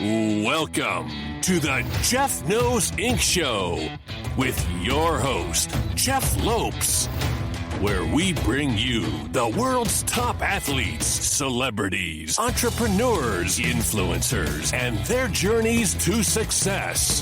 Welcome to the Jeff Knows Inc. Show with your host, Jeff Lopes, where we bring you the world's top athletes, celebrities, entrepreneurs, influencers, and their journeys to success.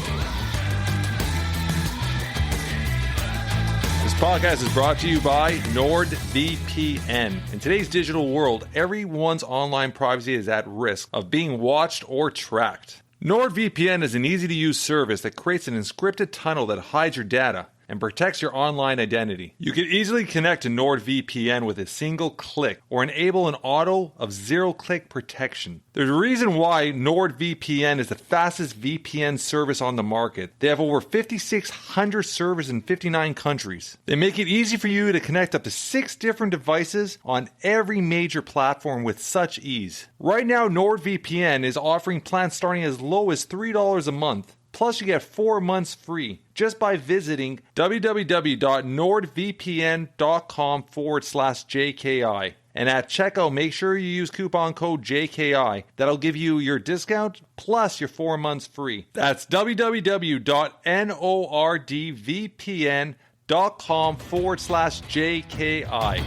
This podcast is brought to you by NordVPN. In today's digital world, everyone's online privacy is at risk of being watched or tracked. NordVPN is an easy-to-use service that creates an encrypted tunnel that hides your data and protects your online identity. You can easily connect to NordVPN with a single click or enable an auto of zero-click protection. There's a reason why NordVPN is the fastest VPN service on the market. They have over 5,600 servers in 59 countries. They make it easy for you to connect up to 6 different devices on every major platform with such ease. Right now, NordVPN is offering plans starting as low as $3 a month. Plus, you get 4 months free just by visiting www.nordvpn.com/JKI. And at checkout, make sure you use coupon code JKI. That'll give you your discount plus your 4 months free. That's www.nordvpn.com/JKI.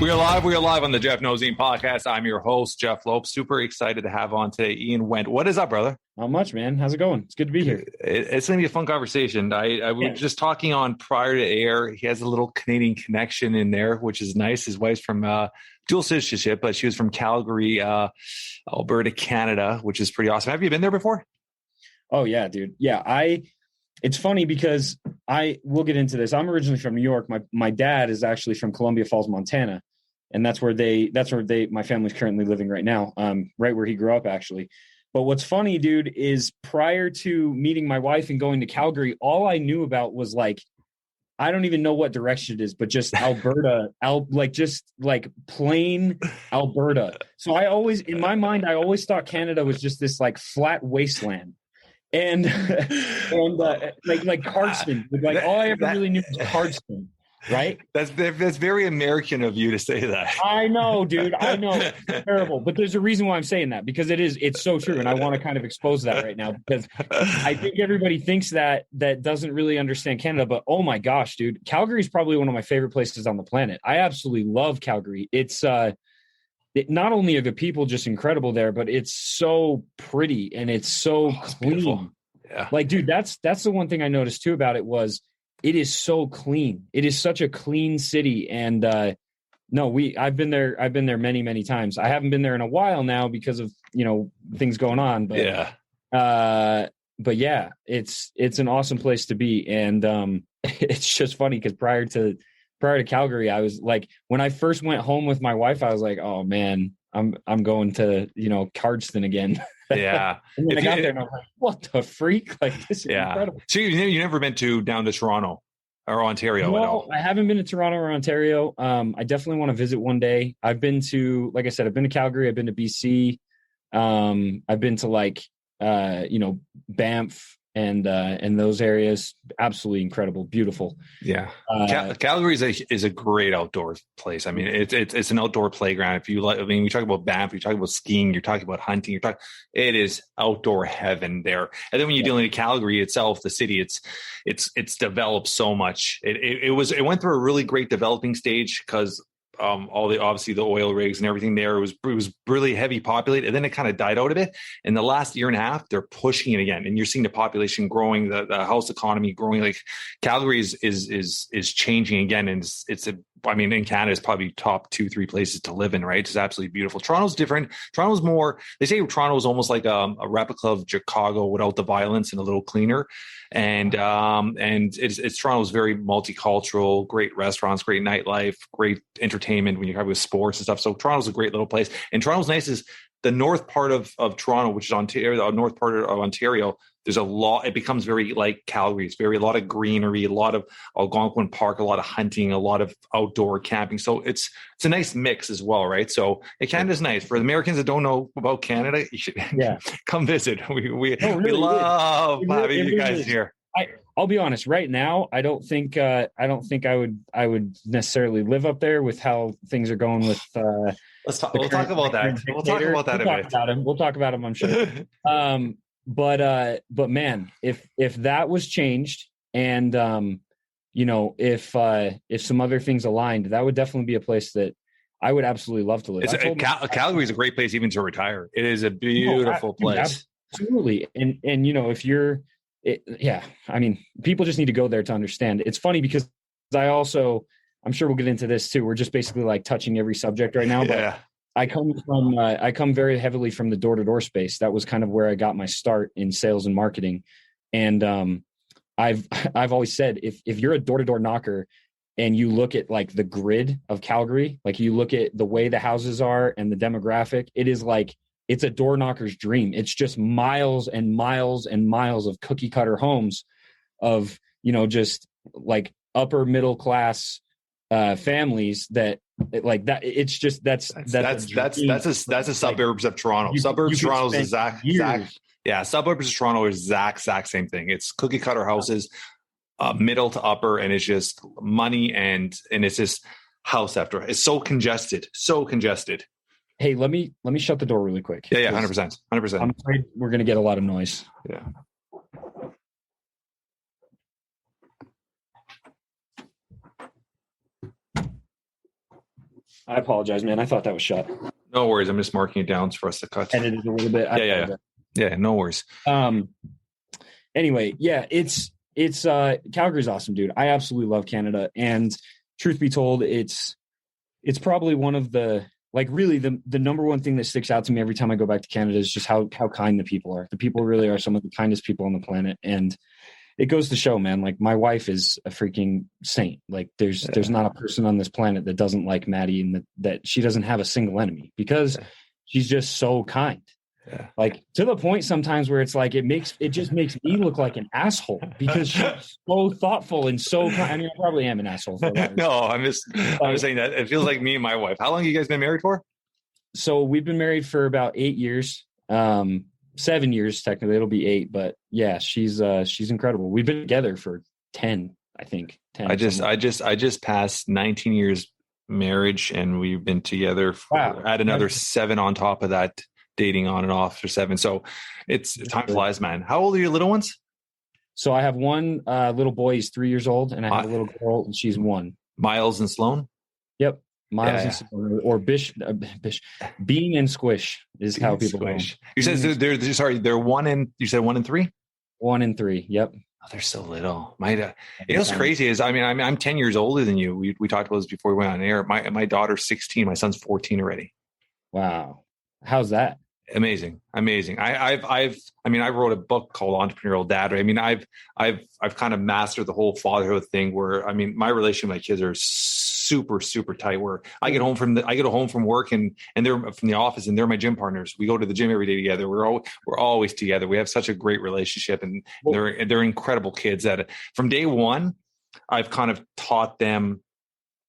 We are live on the Jeff Knows Inc. podcast. I'm your host, Jeff Lopes. Super excited to have on today Ian Wendt. What is up, brother? Not much, man. How's it going? It's good to be here. It's going to be a fun conversation. I was just talking on prior to air. He has a little Canadian connection in there, which is nice. His wife's from dual citizenship, but she was from Calgary, Alberta, Canada, which is pretty awesome. Have you been there before? Oh, yeah, dude. Yeah, it's funny because we'll get into this. I'm originally from New York. My dad is actually from Columbia Falls, Montana. And that's where my family's currently living right now. Right where he grew up, actually. But what's funny, dude, is prior to meeting my wife and going to Calgary, all I knew about was like, I don't even know what direction it is, but just Alberta, just plain Alberta. So in my mind, I always thought Canada was just this like flat wasteland. And like Cardston, like all I ever really knew was Cardston, right? That's very American of you to say that. I know, dude. I know. It's terrible. But there's a reason why I'm saying that, because it's so true. And I want to kind of expose that right now, because I think everybody thinks that doesn't really understand Canada. But oh my gosh, dude, Calgary is probably one of my favorite places on the planet. I absolutely love Calgary. It's not only are the people just incredible there, but it's so pretty and it's so clean. Yeah. Like, dude, that's the one thing I noticed too about it was it is so clean. It is such a clean city. And I've been there many, many times. I haven't been there in a while now because of, things going on. But yeah, it's an awesome place to be. And it's just funny because prior to Calgary, I was like, when I first went home with my wife, I was like, oh man, I'm going to, Cardston again. Yeah. And then I got there and I'm like, what the freak? Like, this is incredible. So you never been down to Toronto or Ontario at all? I haven't been to Toronto or Ontario. I definitely want to visit one day. I've been to, like I said, I've been to Calgary. I've been to BC. I've been to Banff and those areas. Absolutely incredible, beautiful. Yeah, Calgary is a great outdoor place. I mean, it's an outdoor playground. If you like, I mean, we talk about Banff, you talk about skiing, you're talking about hunting, it is outdoor heaven there. And then when you're dealing with Calgary itself, the city, it's developed so much. It went through a really great developing stage because obviously the oil rigs and everything there was really heavy populated, and then it kind of died out a bit. In the last year and a half, they're pushing it again, and you're seeing the population growing, the house economy growing. Like Calgary is changing again, and in Canada, it's probably top 2-3 places to live in, right? It's absolutely beautiful. Toronto's different. Toronto's more, they say Toronto is almost like a replica of Chicago without the violence and a little cleaner. And Toronto's very multicultural, great restaurants, great nightlife, great entertainment when you're talking with sports and stuff. So Toronto's a great little place. And Toronto's nice is the north part of Toronto, which is Ontario, the north part of Ontario. There's a lot, it becomes very like Calgary. It's a lot of greenery, a lot of Algonquin Park, a lot of hunting, a lot of outdoor camping. So it's a nice mix as well, right? So Canada's nice. For the Americans that don't know about Canada, you should come visit. We love having you guys here. I'll be honest. Right now, I don't think I would necessarily live up there with how things are going with We'll talk about that. We'll talk about that a bit. We'll talk about him, I'm sure. But man, if that was changed and, if some other things aligned, that would definitely be a place that I would absolutely love to live. Calgary is a great place even to retire. It is a beautiful place. Absolutely. And if you're, I mean, people just need to go there to understand. It's funny because I'm sure we'll get into this too. We're just basically like touching every subject right now, but I come very heavily from the door-to-door space. That was kind of where I got my start in sales and marketing. And I've always said, if you're a door-to-door knocker and you look at like the grid of Calgary, like you look at the way the houses are and the demographic, it is like, it's a door knocker's dream. It's just miles and miles and miles of cookie cutter homes of, just like upper middle class families that like that. It's just that's a suburbs of Toronto. Suburbs of Toronto is exact. Yeah, suburbs of Toronto is exact same thing. It's cookie cutter houses, middle to upper, and it's just money and it's just house after. It's so congested. Hey, let me shut the door really quick. Yeah, 100%. I'm afraid we're going to get a lot of noise. Yeah. I apologize, man. I thought that was shut. No worries. I'm just marking it down for us to cut. Edit it a little bit. Yeah, no worries. Anyway, yeah, it's Calgary's awesome, dude. I absolutely love Canada. And truth be told, it's probably one of the, like really the number one thing that sticks out to me every time I go back to Canada is just how kind the people are. The people really are some of the kindest people on the planet. And it goes to show, man, like my wife is a freaking saint. Like there's not a person on this planet that doesn't like Maddie and that she doesn't have a single enemy because she's just so kind. Yeah. Like to the point sometimes where it's like, it just makes me look like an asshole because she's so thoughtful and so kind. I mean, I probably am an asshole. No, I'm just saying that it feels like me and my wife. How long have you guys been married for? So we've been married for about 8 years, 7 years, technically it'll be 8, but yeah, she's incredible. We've been together for 10, I think. 10. I just passed 19 years marriage and we've been together add another 7 on top of that. Dating on and off for 7. So it's time flies, man. How old are your little ones? So I have one little boy, he's 3 years old, and I have a little girl, and she's 1. Miles and Sloan? Yep. Miles and Sloan, or Bish, Bean and Squish is how people call them. You said they're 1 and, you said 1 and 3? 1 and 3, yep. Oh, they're so little. What's crazy is, I'm 10 years older than you. We talked about this before we went on air. My daughter's 16. My son's 14 already. Wow. How's that? Amazing. I wrote a book called Entrepreneurial Dad. I mean, I've kind of mastered the whole fatherhood thing where, my relationship with my kids are super, super tight where I get home from work and they're from the office and they're my gym partners. We go to the gym every day together. We're always together. We have such a great relationship and they're incredible kids that from day one, I've kind of taught them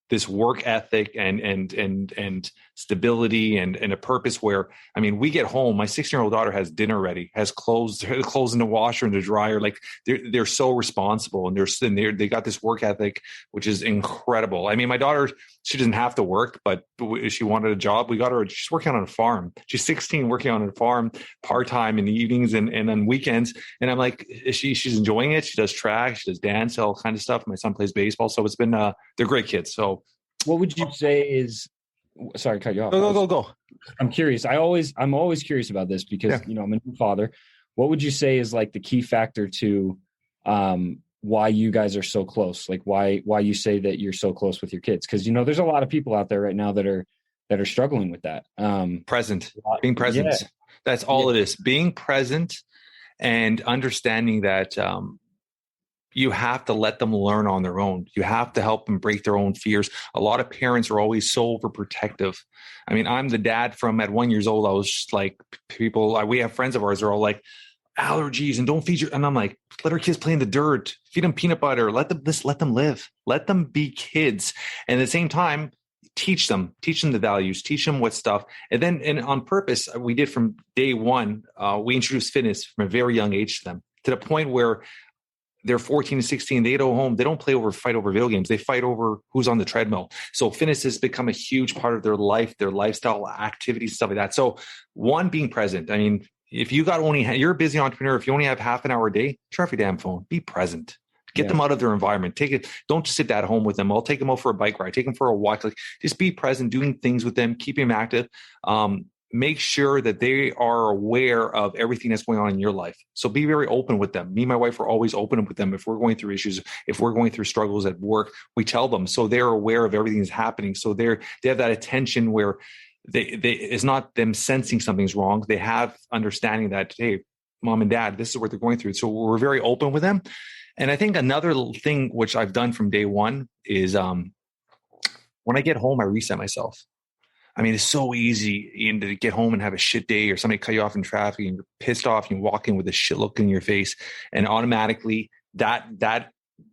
this work ethic and stability and a purpose where, we get home, my 16-year-old daughter has dinner ready, has clothes in the washer and the dryer. Like they're so responsible and they got this work ethic, which is incredible. My daughter, she doesn't have to work, but she wanted a job. We got her, she's working on a farm. She's 16 working on a farm part-time in the evenings and on weekends. And I'm like, she's enjoying it. She does track, she does dance, all kind of stuff. My son plays baseball. So it's been, they're great kids. So what would you say is, sorry, cut you off. Go. I'm curious. I'm always curious about this because, I'm a new father. What would you say is like the key factor to why you guys are so close? Like why you say that you're so close with your kids? Because, there's a lot of people out there right now that are struggling with that. Being present. Yeah. That's all it is. Being present and understanding that you have to let them learn on their own. You have to help them break their own fears. A lot of parents are always so overprotective. I'm the dad from at 1 year old. I was just like we have friends of ours are all like allergies and don't feed your, and I'm like, let our kids play in the dirt, feed them peanut butter, let them live, let them be kids. And at the same time, teach them the values, teach them what stuff. And on purpose, we did from day one, we introduced fitness from a very young age to them to the point where they're 14 and 16. They go home. They don't fight over video games. They fight over who's on the treadmill. So fitness has become a huge part of their life, their lifestyle, activities, stuff like that. So one, being present. I mean, if you got you're a busy entrepreneur. If you only have half an hour a day, turn off your damn phone. Be present. Get them out of their environment. Don't just sit at home with them. I'll take them out for a bike ride. Take them for a walk. Like, just be present, doing things with them, keep them active. Make sure that they are aware of everything that's going on in your life. So be very open with them. Me and my wife are always open with them. If we're going through issues, if we're going through struggles at work, we tell them, so they're aware of everything that's happening. So they have that attention where it's not them sensing something's wrong. They have understanding that, hey, mom and dad, this is what they're going through. So we're very open with them. And I think another thing which I've done from day one is when I get home, I reset myself. I mean, it's so easy to get home and have a shit day, or somebody cut you off in traffic and you're pissed off and you walk in with a shit look in your face, and automatically that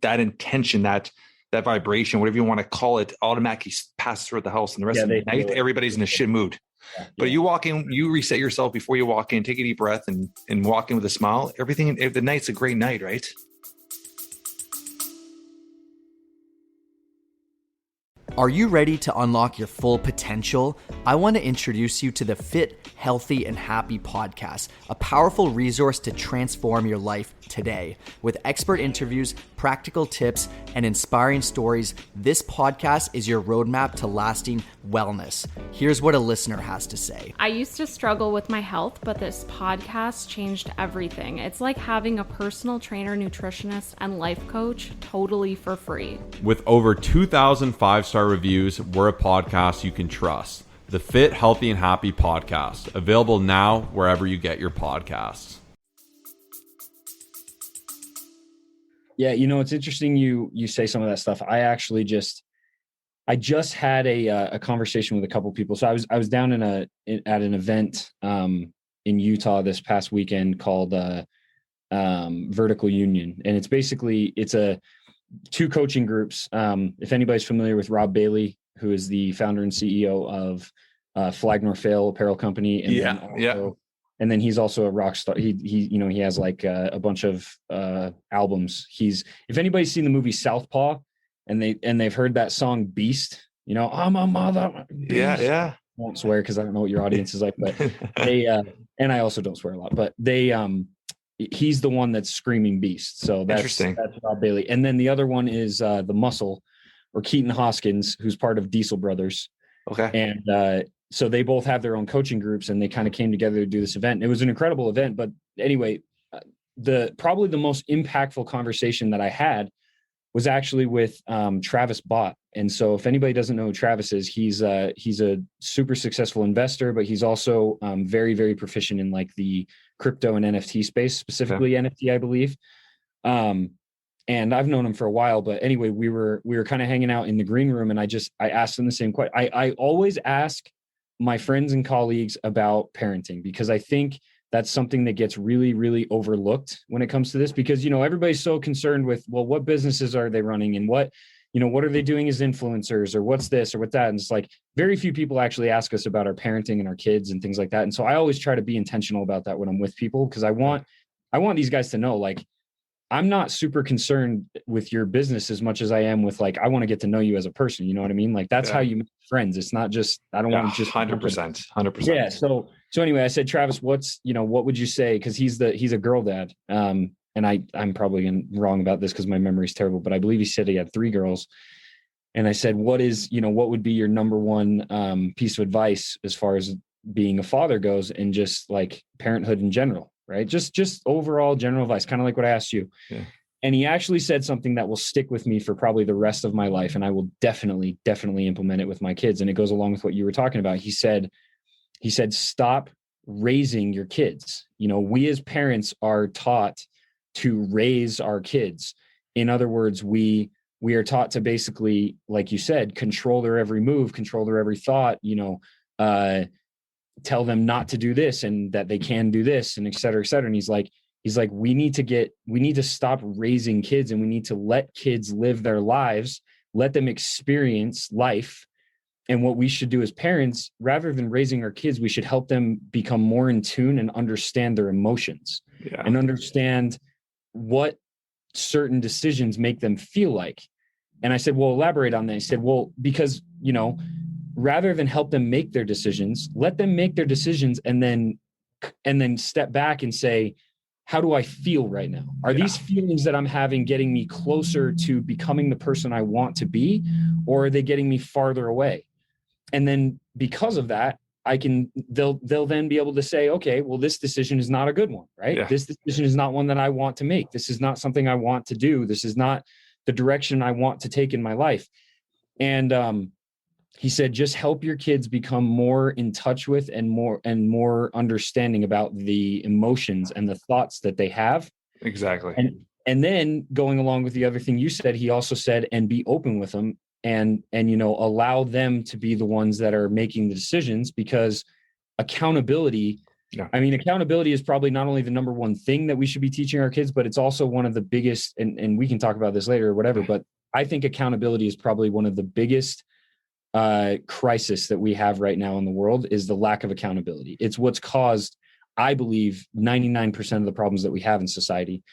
intention, that vibration, whatever you want to call it, automatically passes throughout the house. And the rest of the night, everybody's in a shit mood. Yeah. But you walk in, you reset yourself before you walk in, take a deep breath and walk in with a smile. The night's a great night, right? Are you ready to unlock your full potential? I want to introduce you to the Fit, Healthy, and Happy podcast, a powerful resource to transform your life today. With expert interviews, practical tips, and inspiring stories, this podcast is your roadmap to lasting wellness. Here's what a listener has to say. I used to struggle with my health, but this podcast changed everything. It's like having a personal trainer, nutritionist, and life coach totally for free. With over 2,000 five-star reviews, we're a podcast you can trust. The Fit, Healthy, and Happy podcast, available now wherever you get your podcasts. Yeah, it's interesting you say some of that stuff. I just had a conversation with a couple of people. So I was down at an event in Utah this past weekend called Vertical Union, and it's two coaching groups. If anybody's familiar with Rob Bailey, who is the founder and CEO of Flag Nor Fail apparel company, and then he's also a rock star. He has like a bunch of albums. If anybody's seen the movie Southpaw and they've heard that song Beast, I'm a mother. Beast. Yeah. Won't swear because I don't know what your audience is like, but they and I also don't swear a lot, but he's the one that's screaming Beast. So that's Rob Bailey. And then the other one is the Muscle, or Keaton Hoskins, who's part of Diesel Brothers. Okay. And so they both have their own coaching groups, and they kind of came together to do this event. It was an incredible event. But anyway, probably the most impactful conversation that I had was actually with Travis Bott. And so if anybody doesn't know who Travis is, he's a super successful investor, but he's also very, very proficient in like the crypto and NFT space, specifically NFT, I believe. And I've known him for a while, but anyway, we were kind of hanging out in the green room, and I asked him the same question. I always ask my friends and colleagues about parenting, because I think that's something that gets really, really overlooked when it comes to this, because, everybody's so concerned with, well, what businesses are they running, and what are they doing as influencers, or what's this or what that. And it's like very few people actually ask us about our parenting and our kids and things like that. And so I always try to be intentional about that when I'm with people, because I want these guys to know, like, I'm not super concerned with your business as much as I am with, like, I want to get to know you as a person. You know what I mean? Like, that's how you make friends. It's not just, I don't want to just 100%. Yeah. So anyway, I said, Travis, what would you say? Cause he's a girl dad. And I'm probably wrong about this because my memory's terrible, but I believe he said he had 3 girls. And I said, what would be your number one piece of advice as far as being a father goes, and just like parenthood in general? Right. Just overall general advice, kind of like what I asked you. Yeah. And he actually said something that will stick with me for probably the rest of my life. And I will definitely implement it with my kids. And it goes along with what you were talking about. He said, stop raising your kids. We as parents are taught to raise our kids. In other words, we are taught to basically, like you said, control their every move, control their every thought, tell them not to do this and that they can do this, and et cetera, et cetera. And he's like, we need to stop raising kids, and we need to let kids live their lives, let them experience life. And what we should do as parents, rather than raising our kids, we should help them become more in tune and understand their emotions and understand what certain decisions make them feel like? And I said, well, elaborate on that. He said, well, because, rather than help them make their decisions, let them make their decisions and then step back and say, how do I feel right now? Are these feelings that I'm having getting me closer to becoming the person I want to be, or are they getting me farther away? And then because of that, they'll then be able to say, okay, well, this decision is not a good one, right? Yeah. This decision is not one that I want to make. This is not something I want to do. This is not the direction I want to take in my life. And he said, just help your kids become more in touch with and more understanding about the emotions and the thoughts that they have. Exactly. And then going along with the other thing you said, he also said, and be open with them and allow them to be the ones that are making the decisions, because accountability, accountability is probably not only the number one thing that we should be teaching our kids, but it's also one of the biggest, and we can talk about this later or whatever, but I think accountability is probably one of the biggest crisis that we have right now in the world, is the lack of accountability. It's what's caused, I believe, 99% of the problems that we have in society.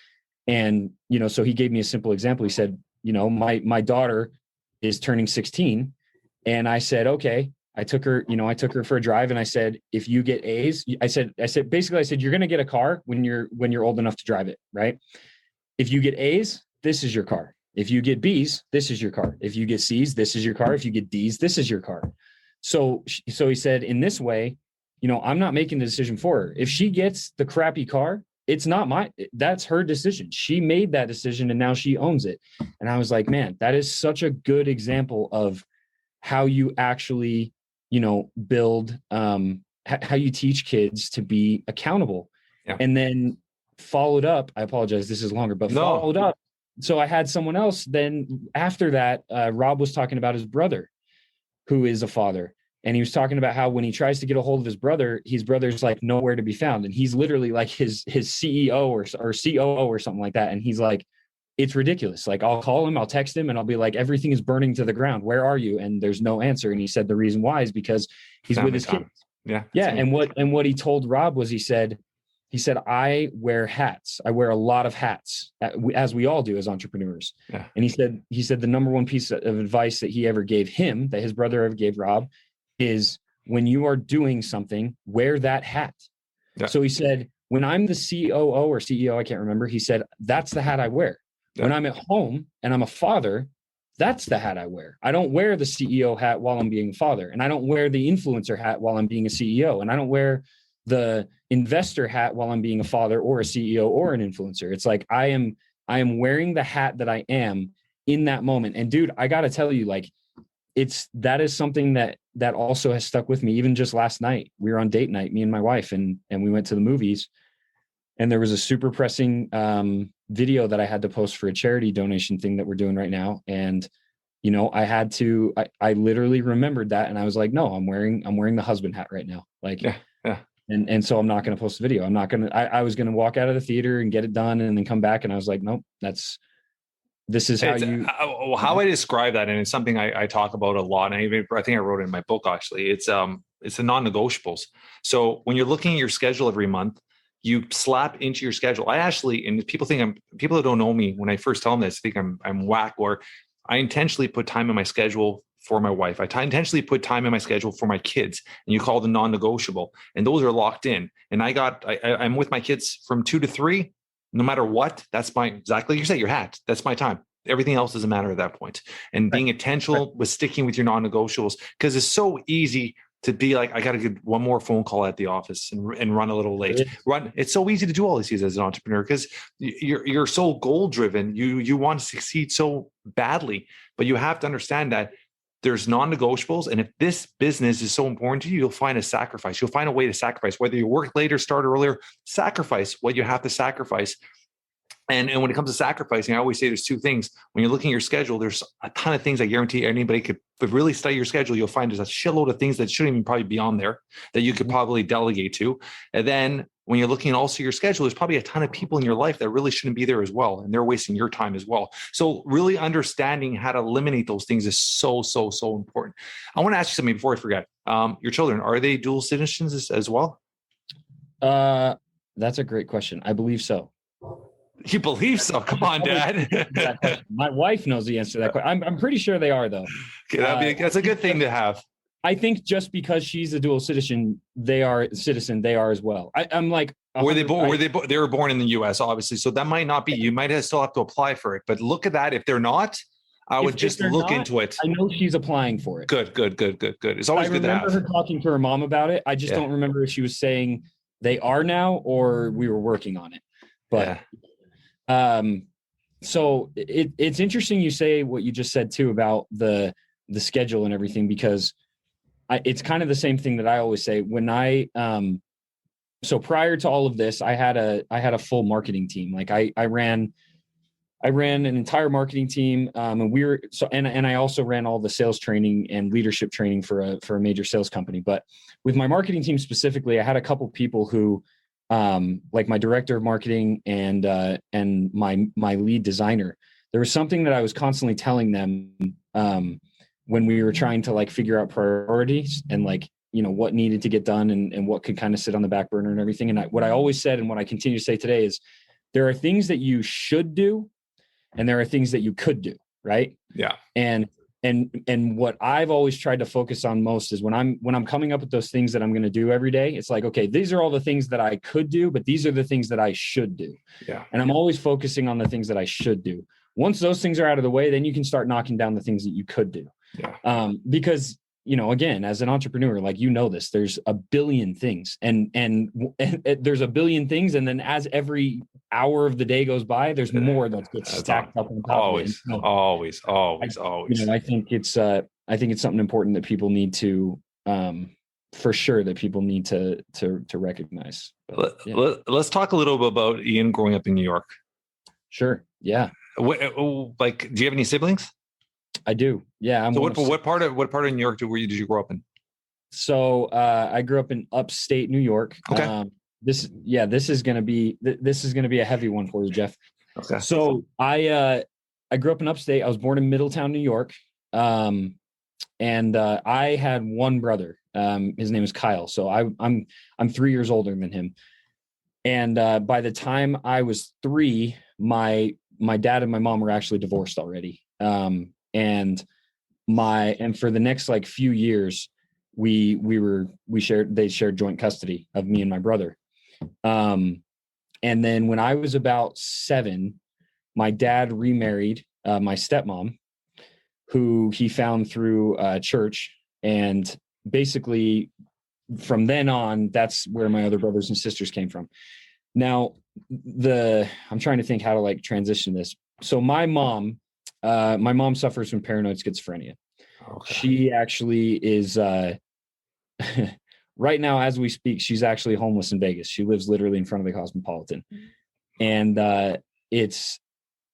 And, so he gave me a simple example. He said, my daughter is turning 16. And I said, okay, I took her for a drive, and I said, if you get A's, I said, you're going to get a car when you're old enough to drive it. Right. If you get A's, this is your car. If you get B's, this is your car. If you get C's, this is your car. If you get D's, this is your car. So he said, in this way, I'm not making the decision for her. If she gets the crappy car, that's her decision. She made that decision and now she owns it. And I was like, man, that is such a good example of how you actually, build, how you teach kids to be accountable. Yeah. And then followed up, I apologize, this is longer, but followed up. So I had someone else then after that, Rob was talking about his brother, who is a father. And he was talking about how when he tries to get a hold of his brother's like nowhere to be found. And he's literally like his CEO or COO or something like that. And he's like, it's ridiculous. Like, I'll call him, I'll text him, and I'll be like, everything is burning to the ground. Where are you? And there's no answer. And he said the reason why is because he's with his kids. Yeah. Yeah. And what he told Rob was, he said, I wear hats. I wear a lot of hats, as we all do as entrepreneurs. Yeah. And he said the number one piece of advice that he ever gave him, that his brother ever gave Rob, is when you are doing something, wear that hat. Yeah. So he said, when I'm the COO or CEO, I can't remember, he said, that's the hat I wear. Yeah. When I'm at home and I'm a father, that's the hat I wear. I don't wear the CEO hat while I'm being a father. And I don't wear the influencer hat while I'm being a CEO. And I don't wear the investor hat while I'm being a father or a CEO or an influencer. It's like, I am wearing the hat that I am in that moment. And dude, I got to tell you, like, that is something that also has stuck with me. Even just last night, we were on date night, me and my wife, and we went to the movies, and there was a super pressing video that I had to post for a charity donation thing that we're doing right now. And, I literally remembered that. And I was like, no, I'm wearing the husband hat right now. Like, yeah. And so I'm not going to post a video. I was going to walk out of the theater and get it done and then come back. And I was like, nope, this is how I describe that. And it's something I talk about a lot. And I think I wrote it in my book, actually. It's the non-negotiables. So when you're looking at your schedule every month, you slap into your schedule. And people that don't know me, when I first tell them this, think I'm whack, or I intentionally put time in my schedule for my wife. I intentionally put time in my schedule for my kids, and you call them non-negotiable, and those are locked in. And I'm with my kids from 2 to 3, no matter what. That's exactly you said, your hat. That's my time. Everything else doesn't matter at that point. And being intentional with sticking with your non-negotiables, because it's so easy to be like, I got to get one more phone call at the office and run a little late. It's so easy to do all these things as an entrepreneur, because you're so goal driven. You want to succeed so badly, but you have to understand that there's non-negotiables. And if this business is so important to you, you'll find a sacrifice. You'll find a way to sacrifice, whether you work later, start earlier, sacrifice what you have to sacrifice. And when it comes to sacrificing, I always say there's 2 things. When you're looking at your schedule, there's a ton of things I guarantee anybody could, if really study your schedule, you'll find there's a shitload of things that shouldn't even probably be on there that you could probably delegate to. And then when you're looking at also your schedule, there's probably a ton of people in your life that really shouldn't be there as well. And they're wasting your time as well. So really understanding how to eliminate those things is so, so, so important. I want to ask you something before I forget. Your children, are they dual citizens as well? That's a great question. I believe so. You believe so? Come on, Dad. My wife knows the answer to that question. I'm pretty sure they are, though. Okay, that's a good thing to have. I think just because she's a dual citizen, they are as well. I'm like, were they were born in the U.S. obviously, so that might not be. You might still have to apply for it. But look at that. If they're not, I would just look into it. I know she's applying for it. Good. It's always good to have. I remember her talking to her mom about it. I just don't remember if she was saying they are now or we were working on it. But so it's interesting you say what you just said too about the schedule and everything, because it's kind of the same thing that I always say when so prior to all of this, I had a full marketing team. Like I ran an entire marketing team, and I also ran all the sales training and leadership training for a major sales company. But with my marketing team specifically, I had a couple people who, like my director of marketing and my lead designer. There was something that I was constantly telling them when we were trying to like figure out priorities and like, you know, what needed to get done and what could kind of sit on the back burner and everything. And what I always said and what I continue to say today is there are things that you should do and there are things that you could do. Right. Yeah. And what I've always tried to focus on most is when I'm coming up with those things that I'm going to do every day, it's like, okay, these are all the things that I could do, but these are the things that I should do. Yeah. And I'm always focusing on the things that I should do. Once those things are out of the way, then you can start knocking down the things that you could do. Yeah. Because, you know, again, as an entrepreneur, like, you know, there's a billion things and there's a billion things. And then as every hour of the day goes by, there's more that gets stacked up on top always, of it. Always. You know, I think it's something important that people need to, for sure, that people need to recognize. But, Let's talk a little bit about Ian growing up in New York. Sure. Yeah. Like, do you have any siblings? I do. Yeah. So what part of New York did you grow up in? So I grew up in upstate New York. Okay. This is going to be a heavy one for you, Jeff. Okay. So I grew up in upstate. I was born in Middletown, New York. And I had one brother. His name is Kyle. So I'm 3 years older than him. And by the time I was 3, my dad and my mom were actually divorced already. And for the next like few years, they shared joint custody of me and my brother. And then when I was about 7, my dad remarried my stepmom, who he found through church. And basically from then on, that's where my other brothers and sisters came from. Now, I'm trying to think how to like transition this. So my mom suffers from paranoid schizophrenia. Okay. She actually is, right now, as we speak, she's actually homeless in Vegas. She lives literally in front of the Cosmopolitan. And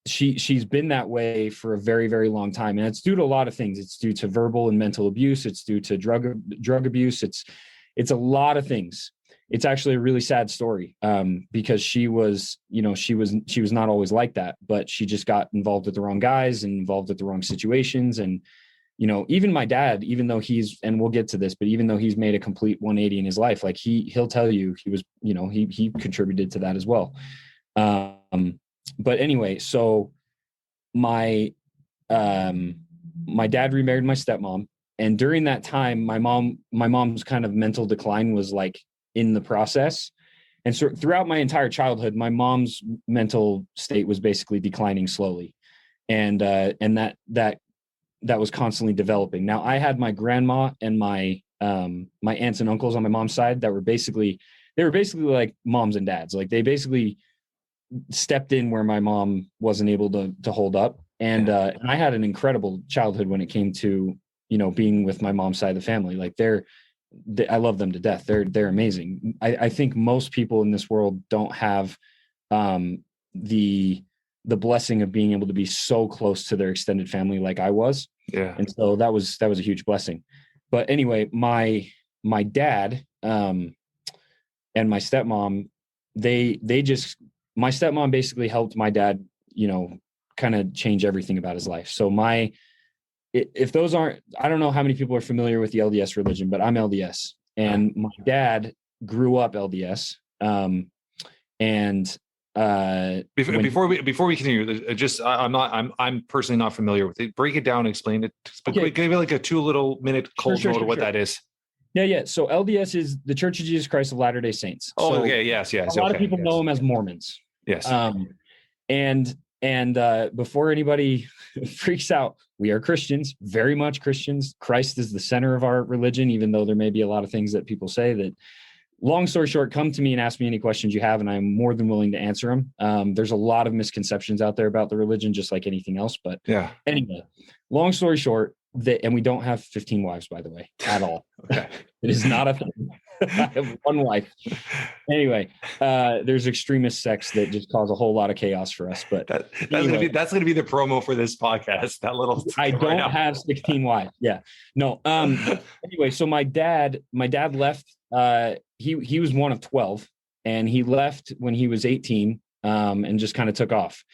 she's been that way for a very, very long time. And it's due to a lot of things. It's due to verbal and mental abuse. It's due to drug abuse. It's a lot of things. It's actually a really sad story, because she was not always like that, but she just got involved with the wrong guys and involved with the wrong situations. And, you know, even my dad, even though and we'll get to this, but even though he's made a complete 180 in his life, like he'll tell you he was, you know, he contributed to that as well. But anyway, so my dad remarried my stepmom. And during that time, my mom's kind of mental decline was like in the process. And so throughout my entire childhood, my mom's mental state was basically declining slowly. And that was constantly developing. Now I had my grandma and my aunts and uncles on my mom's side that were basically like moms and dads. Like they basically stepped in where my mom wasn't able to hold up. And I had an incredible childhood when it came to, you know, being with my mom's side of the family. Like I love them to death. They're amazing. I think most people in this world don't have the blessing of being able to be so close to their extended family like I was. Yeah. And so that was a huge blessing. But anyway, my dad and my stepmom, my stepmom basically helped my dad, you know, kind of change everything about his life. So if those aren't, I don't know how many people are familiar with the LDS religion, but I'm LDS, and my dad grew up LDS. And before we continue, I'm personally not familiar with it. Break it down, explain it. Okay. Give me like a 2-minute cold note of what that is. Yeah. So LDS is the Church of Jesus Christ of Latter-day Saints. Oh, so okay. Yes. A lot of people know them as Mormons. Yes. And before anybody freaks out, we are Christians, very much Christians. Christ is the center of our religion, even though there may be a lot of things that people say that. Long story short, come to me and ask me any questions you have, and I'm more than willing to answer them. There's a lot of misconceptions out there about the religion, just like anything else. But yeah. Anyway, long story short, and we don't have 15 wives, by the way, at all. Okay. It is not a thing. I have one wife. Anyway, there's extremist sects that just cause a whole lot of chaos for us. But that's gonna be the promo for this podcast. That little I don't have 16 wives. Yeah. No. Anyway, so my dad left. He was one of 12, and he left when he was 18, and just kind of took off.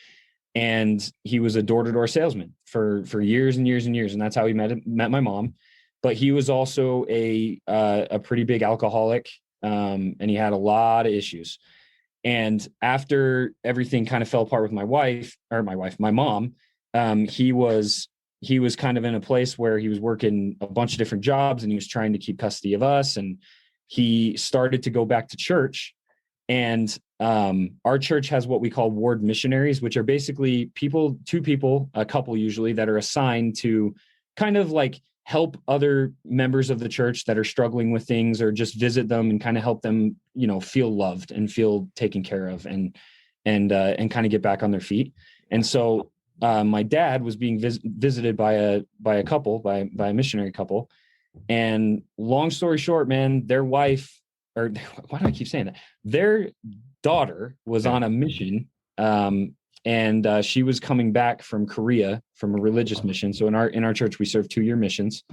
And he was a door-to-door salesman for years and years and years, and that's how he met my mom. But he was also a pretty big alcoholic, and he had a lot of issues. And after everything kind of fell apart with my mom, he was kind of in a place where he was working a bunch of different jobs, and he was trying to keep custody of us. And he started to go back to church. And our church has what we call ward missionaries, which are basically a couple usually, that are assigned to kind of like help other members of the church that are struggling with things, or just visit them and kind of help them, feel loved and feel taken care of, and kind of get back on their feet. And so my dad was being visited by a missionary couple. And long story short, man, their wife, or why do I keep saying that? Their daughter was on a mission, and she was coming back from Korea from a religious mission. So in our church, we serve 2-year missions.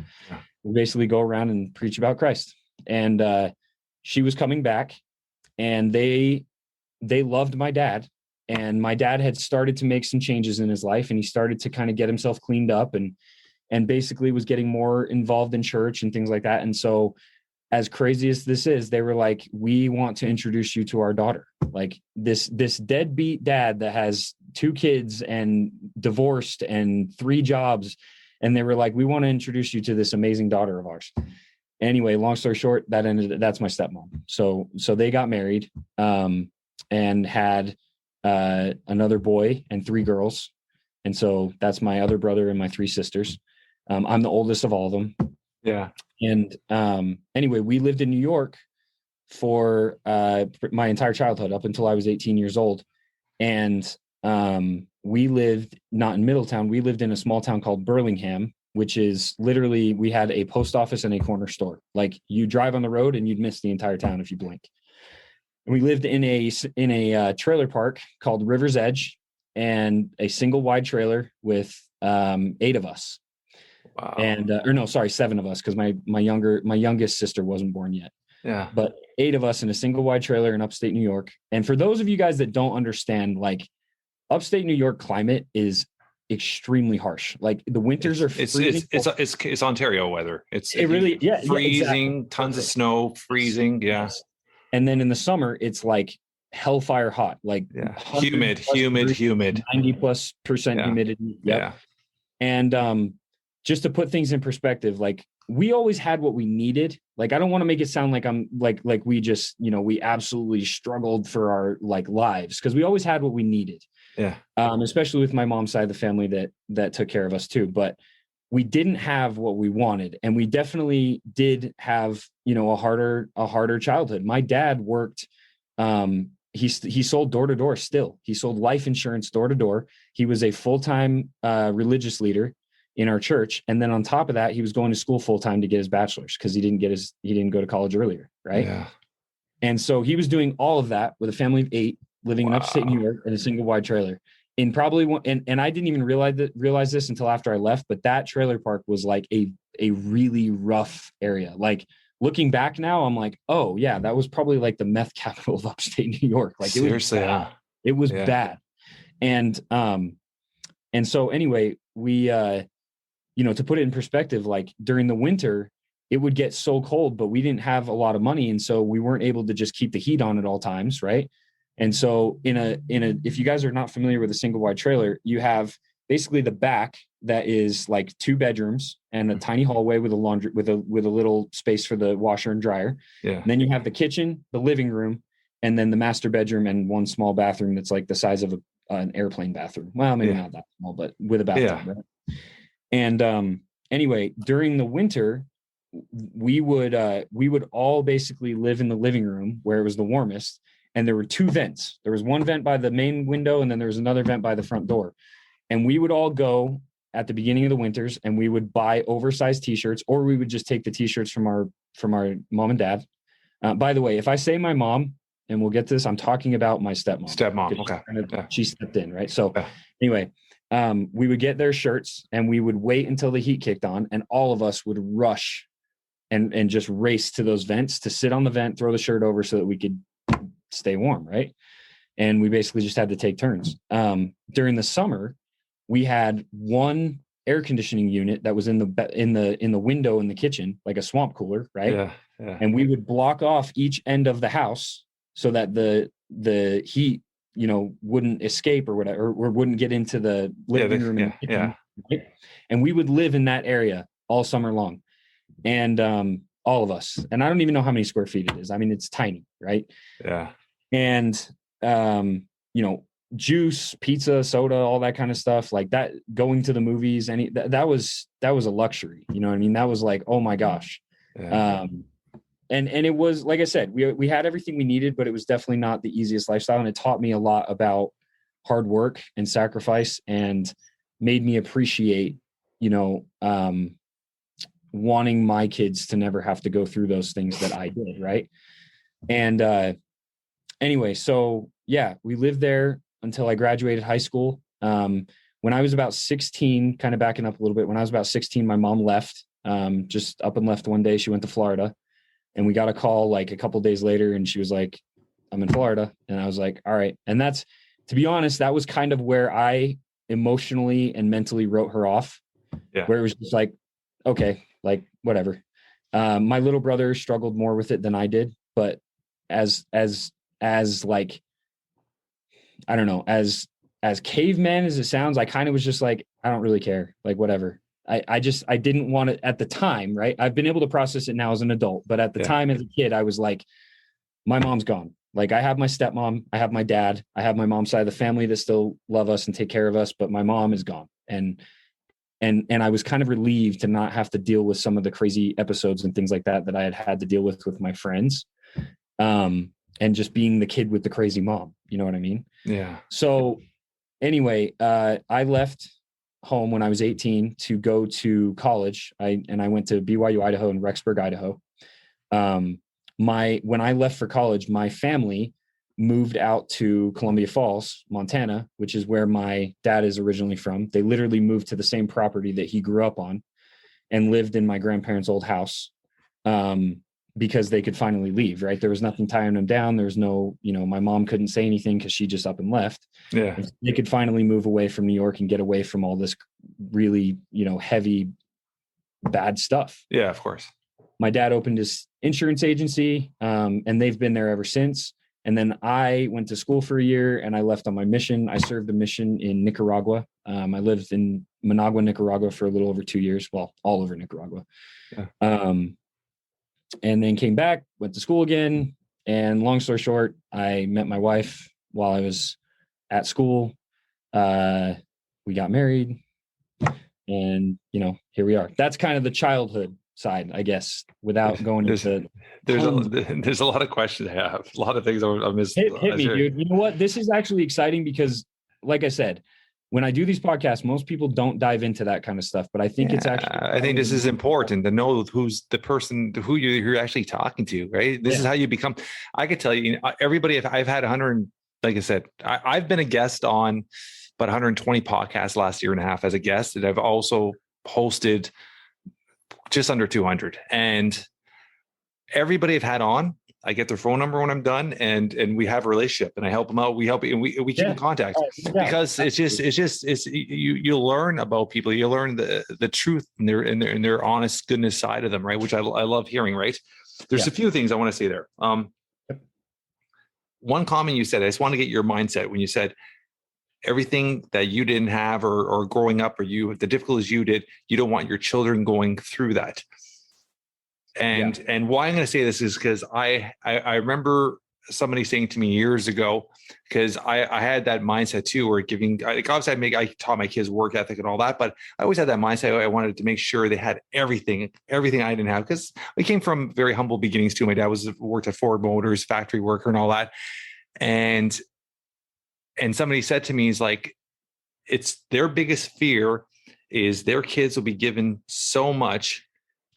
We basically go around and preach about Christ. And she was coming back, and they loved my dad. And my dad had started to make some changes in his life, and he started to kind of get himself cleaned up, and basically was getting more involved in church and things like that. And so, as crazy as this is, they were like, we want to introduce you to our daughter. Like this deadbeat dad that has 2 kids and divorced and 3 jobs. And they were like, we want to introduce you to this amazing daughter of ours. Anyway, long story short, that's my stepmom. So they got married, and had another boy and 3 girls. And so that's my other brother and my 3 sisters. I'm the oldest of all of them. Yeah. And anyway, we lived in New York for my entire childhood up until I was 18 years old. And we lived not in Middletown. We lived in a small town called Burlingham, which is literally, we had a post office and a corner store. Like, you drive on the road and you'd miss the entire town if you blink. And we lived in a trailer park called River's Edge, and a single wide trailer with 8 of us. Wow. And 7 of us, because my youngest sister wasn't born yet. Yeah. But 8 of us in a single wide trailer in upstate New York. And for those of you guys that don't understand, like, upstate New York climate is extremely harsh. Like, the winters are freezing. It's Ontario weather. Freezing, exactly. Tons of snow, freezing. Yeah. And then in the summer, it's like hellfire hot, like humid, 90+% humidity. Yep. Yeah. And just to put things in perspective, like, we always had what we needed. Like, I don't want to make it sound like I'm like we just, we absolutely struggled for our lives, because we always had what we needed. Yeah. Especially with my mom's side of the family that took care of us too. But we didn't have what we wanted, and we definitely did have, a harder childhood. My dad worked, he sold door to door still. He sold life insurance door to door. He was a full-time religious leader in our church. And then on top of that, he was going to school full-time to get his bachelor's, because he didn't go to college earlier. Right. Yeah. And so he was doing all of that with a family of 8, living in upstate New York in a single wide trailer. In probably one, and I didn't even realize this until after I left, but that trailer park was like a really rough area. Like, looking back now, I'm like, oh yeah, that was probably like the meth capital of upstate New York. Like, seriously, it was bad. And so anyway, we, to put it in perspective, like, during the winter, it would get so cold, but we didn't have a lot of money. And so we weren't able to just keep the heat on at all times. Right. And so if you guys are not familiar with a single wide trailer, you have basically the back that is like 2 bedrooms and a tiny hallway with a laundry, with a little space for the washer and dryer. Yeah. And then you have the kitchen, the living room, and then the master bedroom and one small bathroom that's like the size of an airplane bathroom. Well, maybe not that small, but with a bathroom. Yeah. Right? And anyway, during the winter, we would all basically live in the living room where it was the warmest. And there were 2 vents. There was one vent by the main window, and then there was another vent by the front door. And we would all go at the beginning of the winters, and we would buy oversized T-shirts, or we would just take the T-shirts from our mom and dad. By the way, if I say my mom, and we'll get to this, I'm talking about my stepmom. Okay. She stepped in, right? So anyway, we would get their shirts, and we would wait until the heat kicked on, and all of us would rush and just race to those vents to sit on the vent, throw the shirt over so that we could stay warm, right? And we basically just had to take turns. During the summer, we had one air conditioning unit that was in the window in the kitchen, like a swamp cooler, right? Yeah. And we would block off each end of the house so that the heat, wouldn't escape or whatever, or wouldn't get into the living room. And kitchen, right? And we would live in that area all summer long. And all of us, and I don't even know how many square feet it is. I mean, it's tiny, right? Yeah. And juice, pizza, soda, all that kind of stuff, like that, going to the movies, that was a luxury. You know what I mean? That was like, oh my gosh. Yeah. And it was, like I said, we had everything we needed, but it was definitely not the easiest lifestyle. And it taught me a lot about hard work and sacrifice, and made me appreciate, wanting my kids to never have to go through those things that I did. Right. And, anyway, so yeah, we lived there until I graduated high school. When I was about 16, kind of backing up a little bit, when I was about 16, my mom left, just up and left one day. She went to Florida, and we got a call like a couple days later, and she was like, I'm in Florida. And I was like, all right. And that's, to be honest, that was kind of where I emotionally and mentally wrote her off. Yeah. Where it was just like, okay, like whatever. My little brother struggled more with it than I did, but as like, I don't know, as caveman as it sounds, I kind of was just like, I don't really care, like whatever. I didn't want it at the time, right? I've been able to process it now as an adult, but at the time as a kid, I was like, my mom's gone. Like, I have my stepmom, I have my dad, I have my mom's side of the family that still love us and take care of us, but my mom is gone. And I was kind of relieved to not have to deal with some of the crazy episodes and things like that I had to deal with my friends. And just being the kid with the crazy mom, you know what I mean? Yeah. So anyway, I left home when I was 18 to go to college. I went to BYU, Idaho, and Rexburg, Idaho. When I left for college, my family moved out to Columbia Falls, Montana, which is where my dad is originally from. They literally moved to the same property that he grew up on and lived in my grandparents' old house. Because they could finally leave, right? There was nothing tying them down. There was no, my mom couldn't say anything because she just up and left. Yeah. And they could finally move away from New York and get away from all this really, heavy, bad stuff. Yeah, of course. My dad opened his insurance agency, and they've been there ever since. And then I went to school for a year, and I left on my mission. I served a mission in Nicaragua. I lived in Managua, Nicaragua for a little over 2 years. Well, all over Nicaragua. Yeah. And then came back, went to school again. And long story short, I met my wife while I was at school. We got married, and, here we are. That's kind of the childhood side, I guess, without going into. There's a lot of questions I have, a lot of things I missed. Hit me, dude. You know what? This is actually exciting because, like I said, when I do these podcasts, most people don't dive into that kind of stuff, but I think it's actually. I think this is important to know who's the person who you're actually talking to, right? This is how you become. I could tell you, everybody. If I've had 100, like I said, I've been a guest on about 120 podcasts last year and a half as a guest, and I've also hosted just under 200. And everybody I've had on, I get their phone number when I'm done, and we have a relationship, and I help them out. We help, and we keep in contact because it's you learn about people. You learn the truth and their honest goodness side of them, right? Which I love hearing, right? There's a few things I want to say there. one comment you said, I just want to get your mindset when you said everything that you didn't have or growing up, or the difficulties you did, you don't want your children going through that. And why I'm going to say this is because I remember somebody saying to me years ago, because I had that mindset too, where obviously I taught my kids work ethic and all that, but I always had that mindset. I wanted to make sure they had everything I didn't have, because we came from very humble beginnings too. My dad worked at Ford Motors, factory worker and all that. And somebody said to me, he's like, it's their biggest fear is their kids will be given so much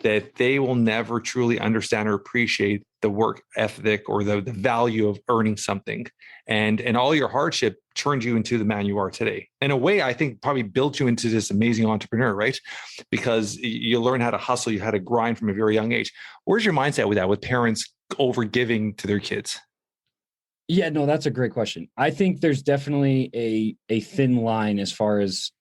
that they will never truly understand or appreciate the work ethic or the value of earning something. And all your hardship turned you into the man you are today. In a way, I think probably built you into this amazing entrepreneur, right? Because you learn how to hustle, you had to grind from a very young age. Where's your mindset with that, with parents over giving to their kids? Yeah, no, that's a great question. I think there's definitely a thin line as far as,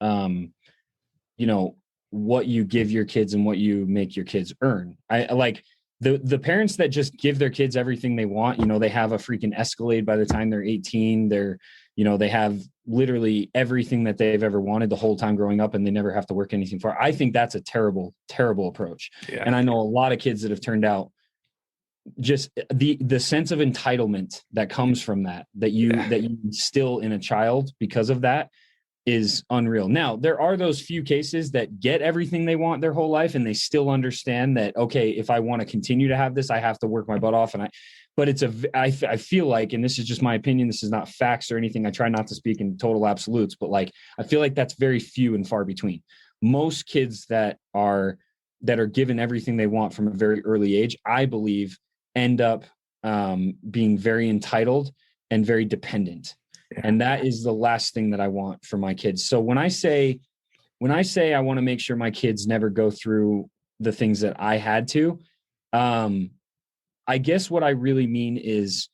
what you give your kids and what you make your kids earn. I like the parents that just give their kids everything they want. They have a freaking Escalade by the time they're 18. They have literally everything that they've ever wanted the whole time growing up, and they never have to work anything for it. I think that's a terrible, terrible approach. Yeah. And I know a lot of kids that have turned out just the sense of entitlement that comes from that you instill in a child because of that is unreal. Now, there are those few cases that get everything they want their whole life, and they still understand that, okay, if I want to continue to have this, I have to work my butt off. But I feel like, and this is just my opinion, this is not facts or anything, I try not to speak in total absolutes, but like, I feel like that's very few and far between. Most kids that are given everything they want from a very early age, I believe, end up being very entitled and very dependent. Yeah. And that is the last thing that I want for my kids. So when I say I want to make sure my kids never go through the things that I had to, I guess what I really mean is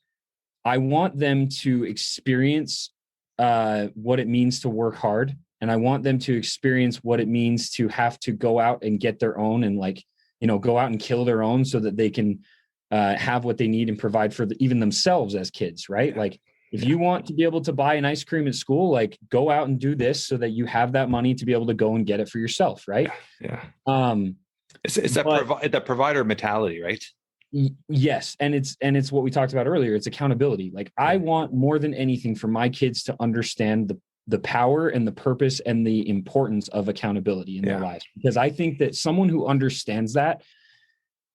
I want them to experience what it means to work hard. And I want them to experience what it means to have to go out and get their own and go out and kill their own so that they can have what they need and provide for even themselves as kids, right? Yeah. Like, if you want to be able to buy an ice cream at school, like, go out and do this so that you have that money to be able to go and get it for yourself, right? Yeah. It's that provider mentality, right? Yes, and it's what we talked about earlier. It's accountability. Like, I want more than anything for my kids to understand the power and the purpose and the importance of accountability in their lives, because I think that someone who understands that.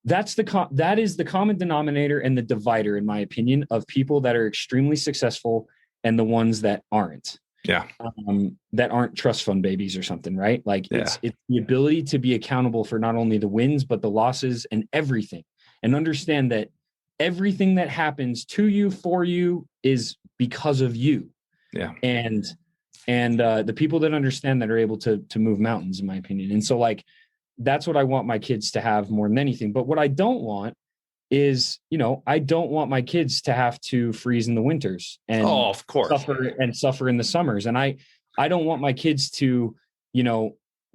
That is the common denominator and the divider, in my opinion, of people that are extremely successful and the ones that aren't. Yeah. That aren't trust fund babies or something, right? Like, it's the ability to be accountable for not only the wins, but the losses and everything, and understand that everything that happens to you, for you, is because of you. Yeah. And the people that understand that are able to move mountains, in my opinion. And so, like, that's what I want my kids to have more than anything. But what I don't want is, I don't want my kids to have to freeze in the winters and of course suffer in the summers. And I don't want my kids to,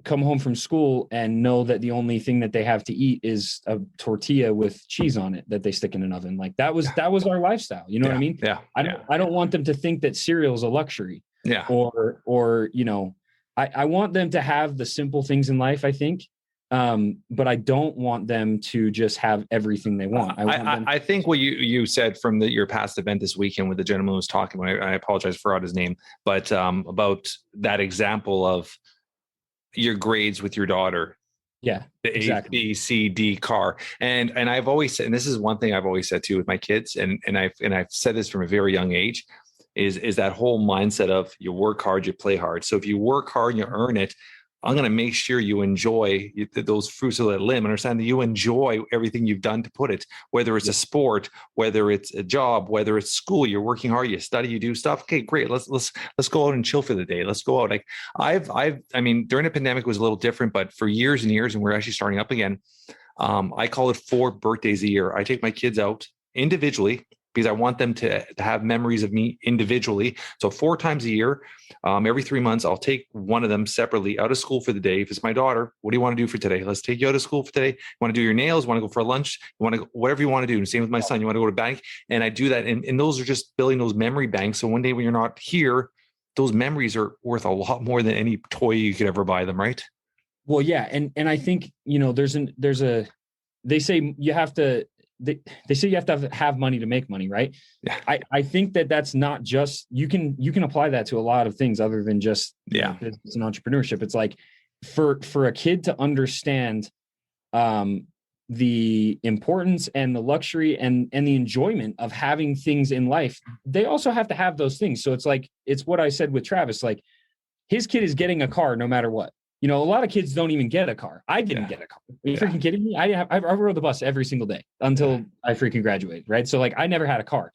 come home from school and know that the only thing that they have to eat is a tortilla with cheese on it that they stick in an oven. Like, that was our lifestyle. You know what I mean? Yeah. I don't want them to think that cereal is a luxury. Yeah. Or I want them to have the simple things in life, I think. But I don't want them to just have everything they want. I think what you said from your past event this weekend with the gentleman who was talking, I apologize for his name, but about that example of your grades with your daughter. Yeah, the exactly. A, B, C, D car. And I've always said, and this is one thing I've always said too with my kids, and I've said this from a very young age, is that whole mindset of you work hard, you play hard. So if you work hard and you earn it, I'm going to make sure you enjoy those fruits of that limb. Understand that you enjoy everything you've done to put it, whether it's a sport, whether it's a job, whether it's school, you're working hard, you study, you do stuff. Okay, great. Let's go out and chill for the day. Let's go out. Like I mean, during the pandemic it was a little different, but for years and years, and we're actually starting up again. I call it 4 birthdays a year. I take my kids out individually because I want them to have memories of me individually. So 4 times a year, every 3 months, I'll take one of them separately out of school for the day. If it's my daughter, what do you want to do for today? Let's take you out of school for today. You want to do your nails? You want to go for lunch? You want to go, whatever you want to do. And same with my son. You want to go to bank? And I do that. And those are just building those memory banks. So one day when you're not here, those memories are worth a lot more than any toy you could ever buy them, right? Well, yeah. And I think, they say you have to, they say you have to have money to make money, right? Yeah. I think that's not just, you can apply that to a lot of things other than just business and entrepreneurship. It's like for a kid to understand the importance and the luxury and the enjoyment of having things in life, they also have to have those things. So it's like, it's what I said with Travis, like his kid is getting a car no matter what. A lot of kids don't even get a car. I didn't get a car. Are you freaking kidding me? I rode the bus every single day until I freaking graduated, right? So like I never had a car.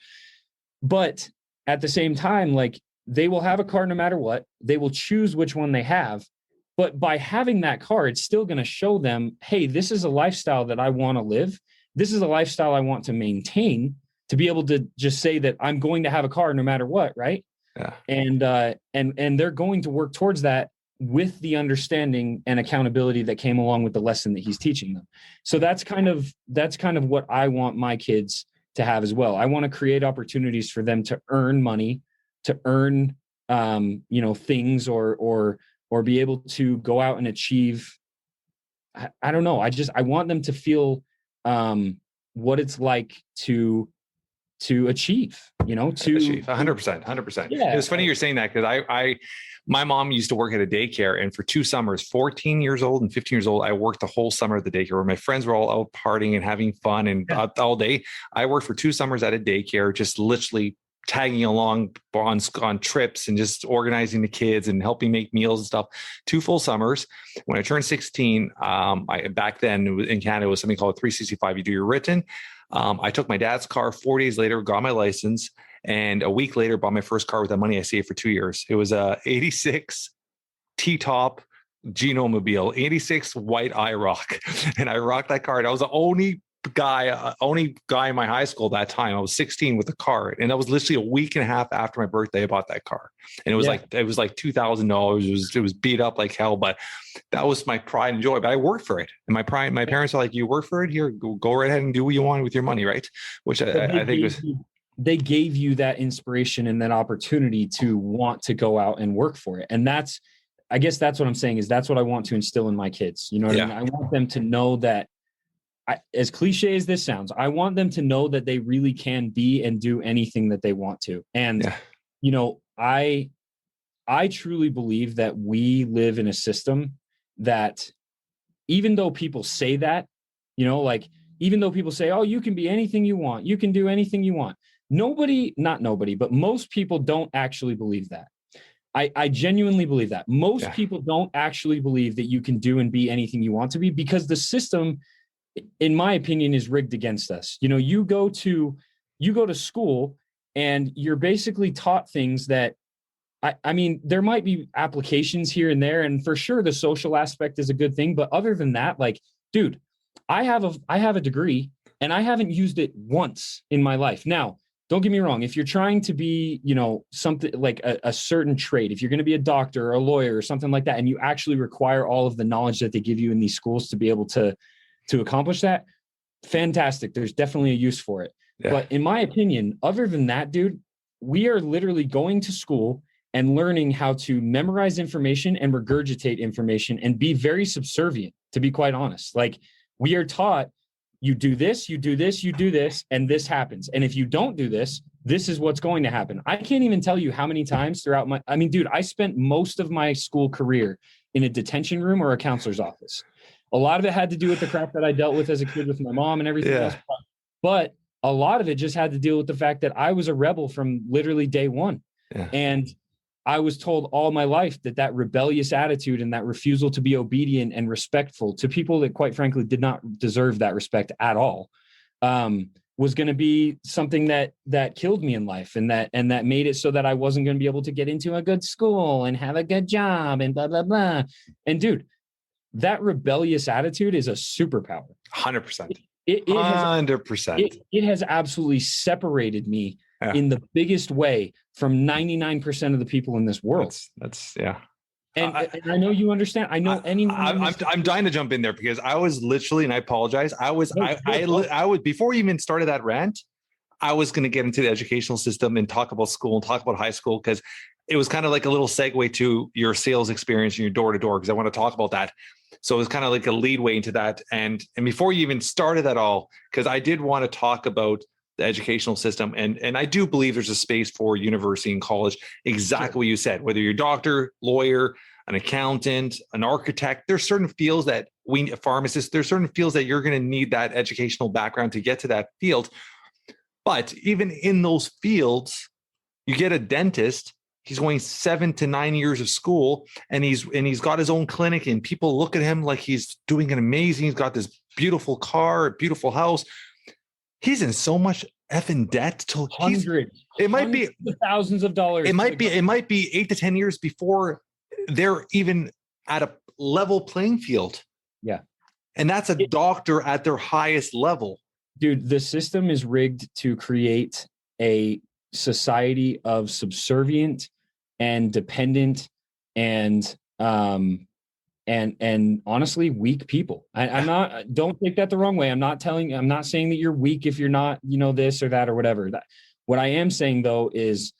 But at the same time, like they will have a car no matter what. They will choose which one they have. But by having that car, it's still going to show them, hey, this is a lifestyle that I want to live. This is a lifestyle I want to maintain, to be able to just say that I'm going to have a car no matter what, right? Yeah. And they're going to work towards that with the understanding and accountability that came along with the lesson that he's teaching them. So that's kind of what I want my kids to have as well. I want to create opportunities for them to earn money, to earn, things or be able to go out and achieve. I don't know. I want them to feel, what it's like to achieve, to achieve 100%. Yeah. It's funny you're saying that, because my mom used to work at a daycare, and for 2 summers, 14 years old and 15 years old, I worked the whole summer at the daycare where my friends were all out partying and having fun and all day. I worked for 2 summers at a daycare, just literally tagging along on trips and just organizing the kids and helping make meals and stuff. 2 full summers. When I turned 16, back then in Canada, it was something called 365. You do your written. I took my dad's car 4 days later, got my license, and a week later bought my first car with that money I saved for 2 years. It was a 86 T-top Genomobile, 86 white IROC. And I rocked that car. And I was the only guy in my high school that time. I was 16 with a car. And that was literally a week and a half after my birthday, I bought that car. And it was like $2,000. It was beat up like hell, but that was my pride and joy. But I worked for it. And my parents are like, you work for it? Here, go right ahead and do what you want with your money, right? Which I think was... They gave you that inspiration and that opportunity to want to go out and work for it. And I guess that's what I'm saying, is that's what I want to instill in my kids. You know what I mean? I want them to know that, as cliche as this sounds, I want them to know that they really can be and do anything that they want to. And, I truly believe that we live in a system that, even though people say that, even though people say, oh, you can be anything you want, you can do anything you want. Not nobody, but most people don't actually believe that. I genuinely believe that. Most people don't actually believe that you can do and be anything you want to be, because the system, in my opinion, is rigged against us. You go to school and you're basically taught things that, I mean, there might be applications here and there, and for sure the social aspect is a good thing. But other than that, like, dude, I have a degree and I haven't used it once in my life. Now, don't get me wrong. If you're trying to be, something like a certain trade, if you're going to be a doctor or a lawyer or something like that, and you actually require all of the knowledge that they give you in these schools to be able to accomplish that, fantastic. There's definitely a use for it. Yeah. But in my opinion, other than that, dude, we are literally going to school and learning how to memorize information and regurgitate information and be very subservient, to be quite honest. Like, we are taught, you do this, you do this, you do this, and this happens. And if you don't do this, this is what's going to happen. I can't even tell you how many times throughout dude, I spent most of my school career in a detention room or a counselor's office. A lot of it had to do with the crap that I dealt with as a kid with my mom and everything else. But a lot of it just had to deal with the fact that I was a rebel from literally day one. Yeah. And I was told all my life that rebellious attitude and that refusal to be obedient and respectful to people that, quite frankly, did not deserve that respect at all, was going to be something that killed me in life, and that made it so that I wasn't going to be able to get into a good school and have a good job and blah, blah, blah. And dude, that rebellious attitude is a superpower. 100%. It 100%. It has absolutely separated me in the biggest way from 99% of the people in this world. That's yeah. And I know you understand. I know anyone. I'm dying to jump in there because I was literally, and I apologize. I was before we even started that rant, I was going to get into the educational system and talk about school and talk about high school, because it was kind of like a little segue to your sales experience and your door to door, because I want to talk about that. So it was kind of like a lead way into that. And before you even started at all, because I did want to talk about the educational system. And I do believe there's a space for university and college, exactly what you said, whether you're a doctor, lawyer, an accountant, an architect, there's certain fields that a pharmacist, there's certain fields that you're going to need that educational background to get to that field. But even in those fields, you get a dentist, he's going 7 to 9 years of school, and he's got his own clinic, and people look at him like he's doing an amazing, he's got this beautiful car, beautiful house. He's in so much effing debt to it might be thousands of dollars. It might be 8 to 10 years before they're even at a level playing field. Yeah. And that's a doctor at their highest level. Dude, the system is rigged to create a society of subservient and dependent and honestly weak people. Don't take that the wrong way. I'm not saying that you're weak if you're not, this or that or whatever. What I am saying though is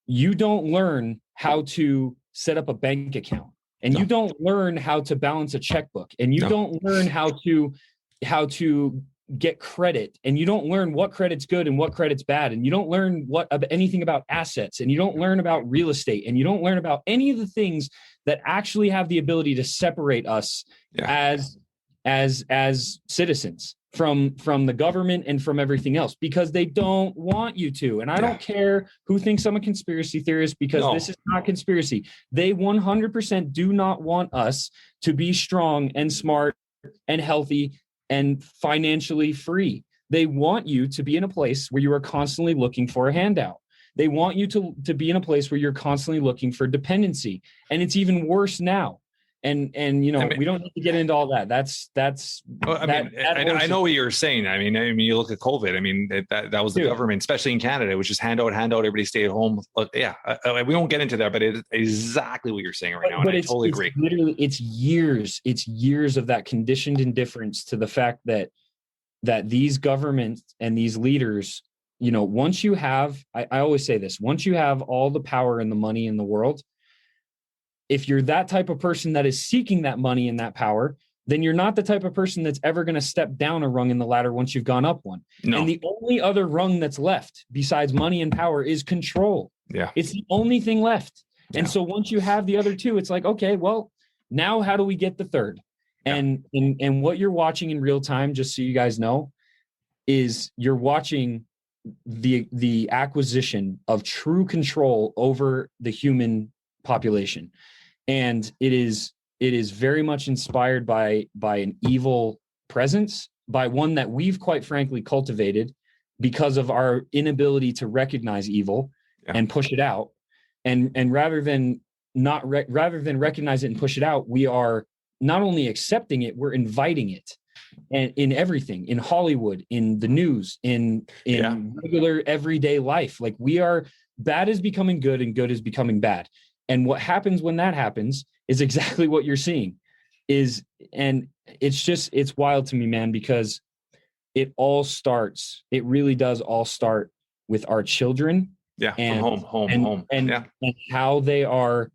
you don't learn how to set up a bank account, and you don't learn how to balance a checkbook, and you don't learn how to get credit, and you don't learn what credit's good and what credit's bad, and you don't learn anything about assets, and you don't learn about real estate, and you don't learn about any of the things that actually have the ability to separate us as citizens from the government and from everything else, because they don't want you to. And I don't care who thinks I'm a conspiracy theorist, because this is not conspiracy. They 100% do not want us to be strong and smart and healthy and financially free. They want you to be in a place where you are constantly looking for a handout. They want you to be in a place where you're constantly looking for dependency. And it's even worse now. And we don't need to get into all that. I know what you're saying. I mean, you look at COVID. I mean, that was the government, especially in Canada, which is handout, everybody stay at home. We won't get into that, but it's exactly what you're saying right now. And I totally agree. Literally, it's years of that conditioned indifference to the fact that these governments and these leaders, once you have, I always say this, once you have all the power and the money in the world, if you're that type of person that is seeking that money and that power, then you're not the type of person that's ever going to step down a rung in the ladder once you've gone up one. No. And the only other rung that's left besides money and power is control. Yeah. It's the only thing left. Yeah. And so once you have the other two, it's like, okay, well, now how do we get the third? Yeah. And what you're watching in real time, just so you guys know, is you're watching the acquisition of true control over the human population. And it is very much inspired by an evil presence, by one that we've quite frankly cultivated because of our inability to recognize evil and push it out. And rather than recognize it and push it out, we are not only accepting it, we're inviting it. And in everything, in Hollywood, in the news, in regular everyday life, like bad is becoming good and good is becoming bad. And what happens when that happens is exactly what you're seeing and it's wild to me, man, because it really does all start with our children. Yeah. And home. And how they are,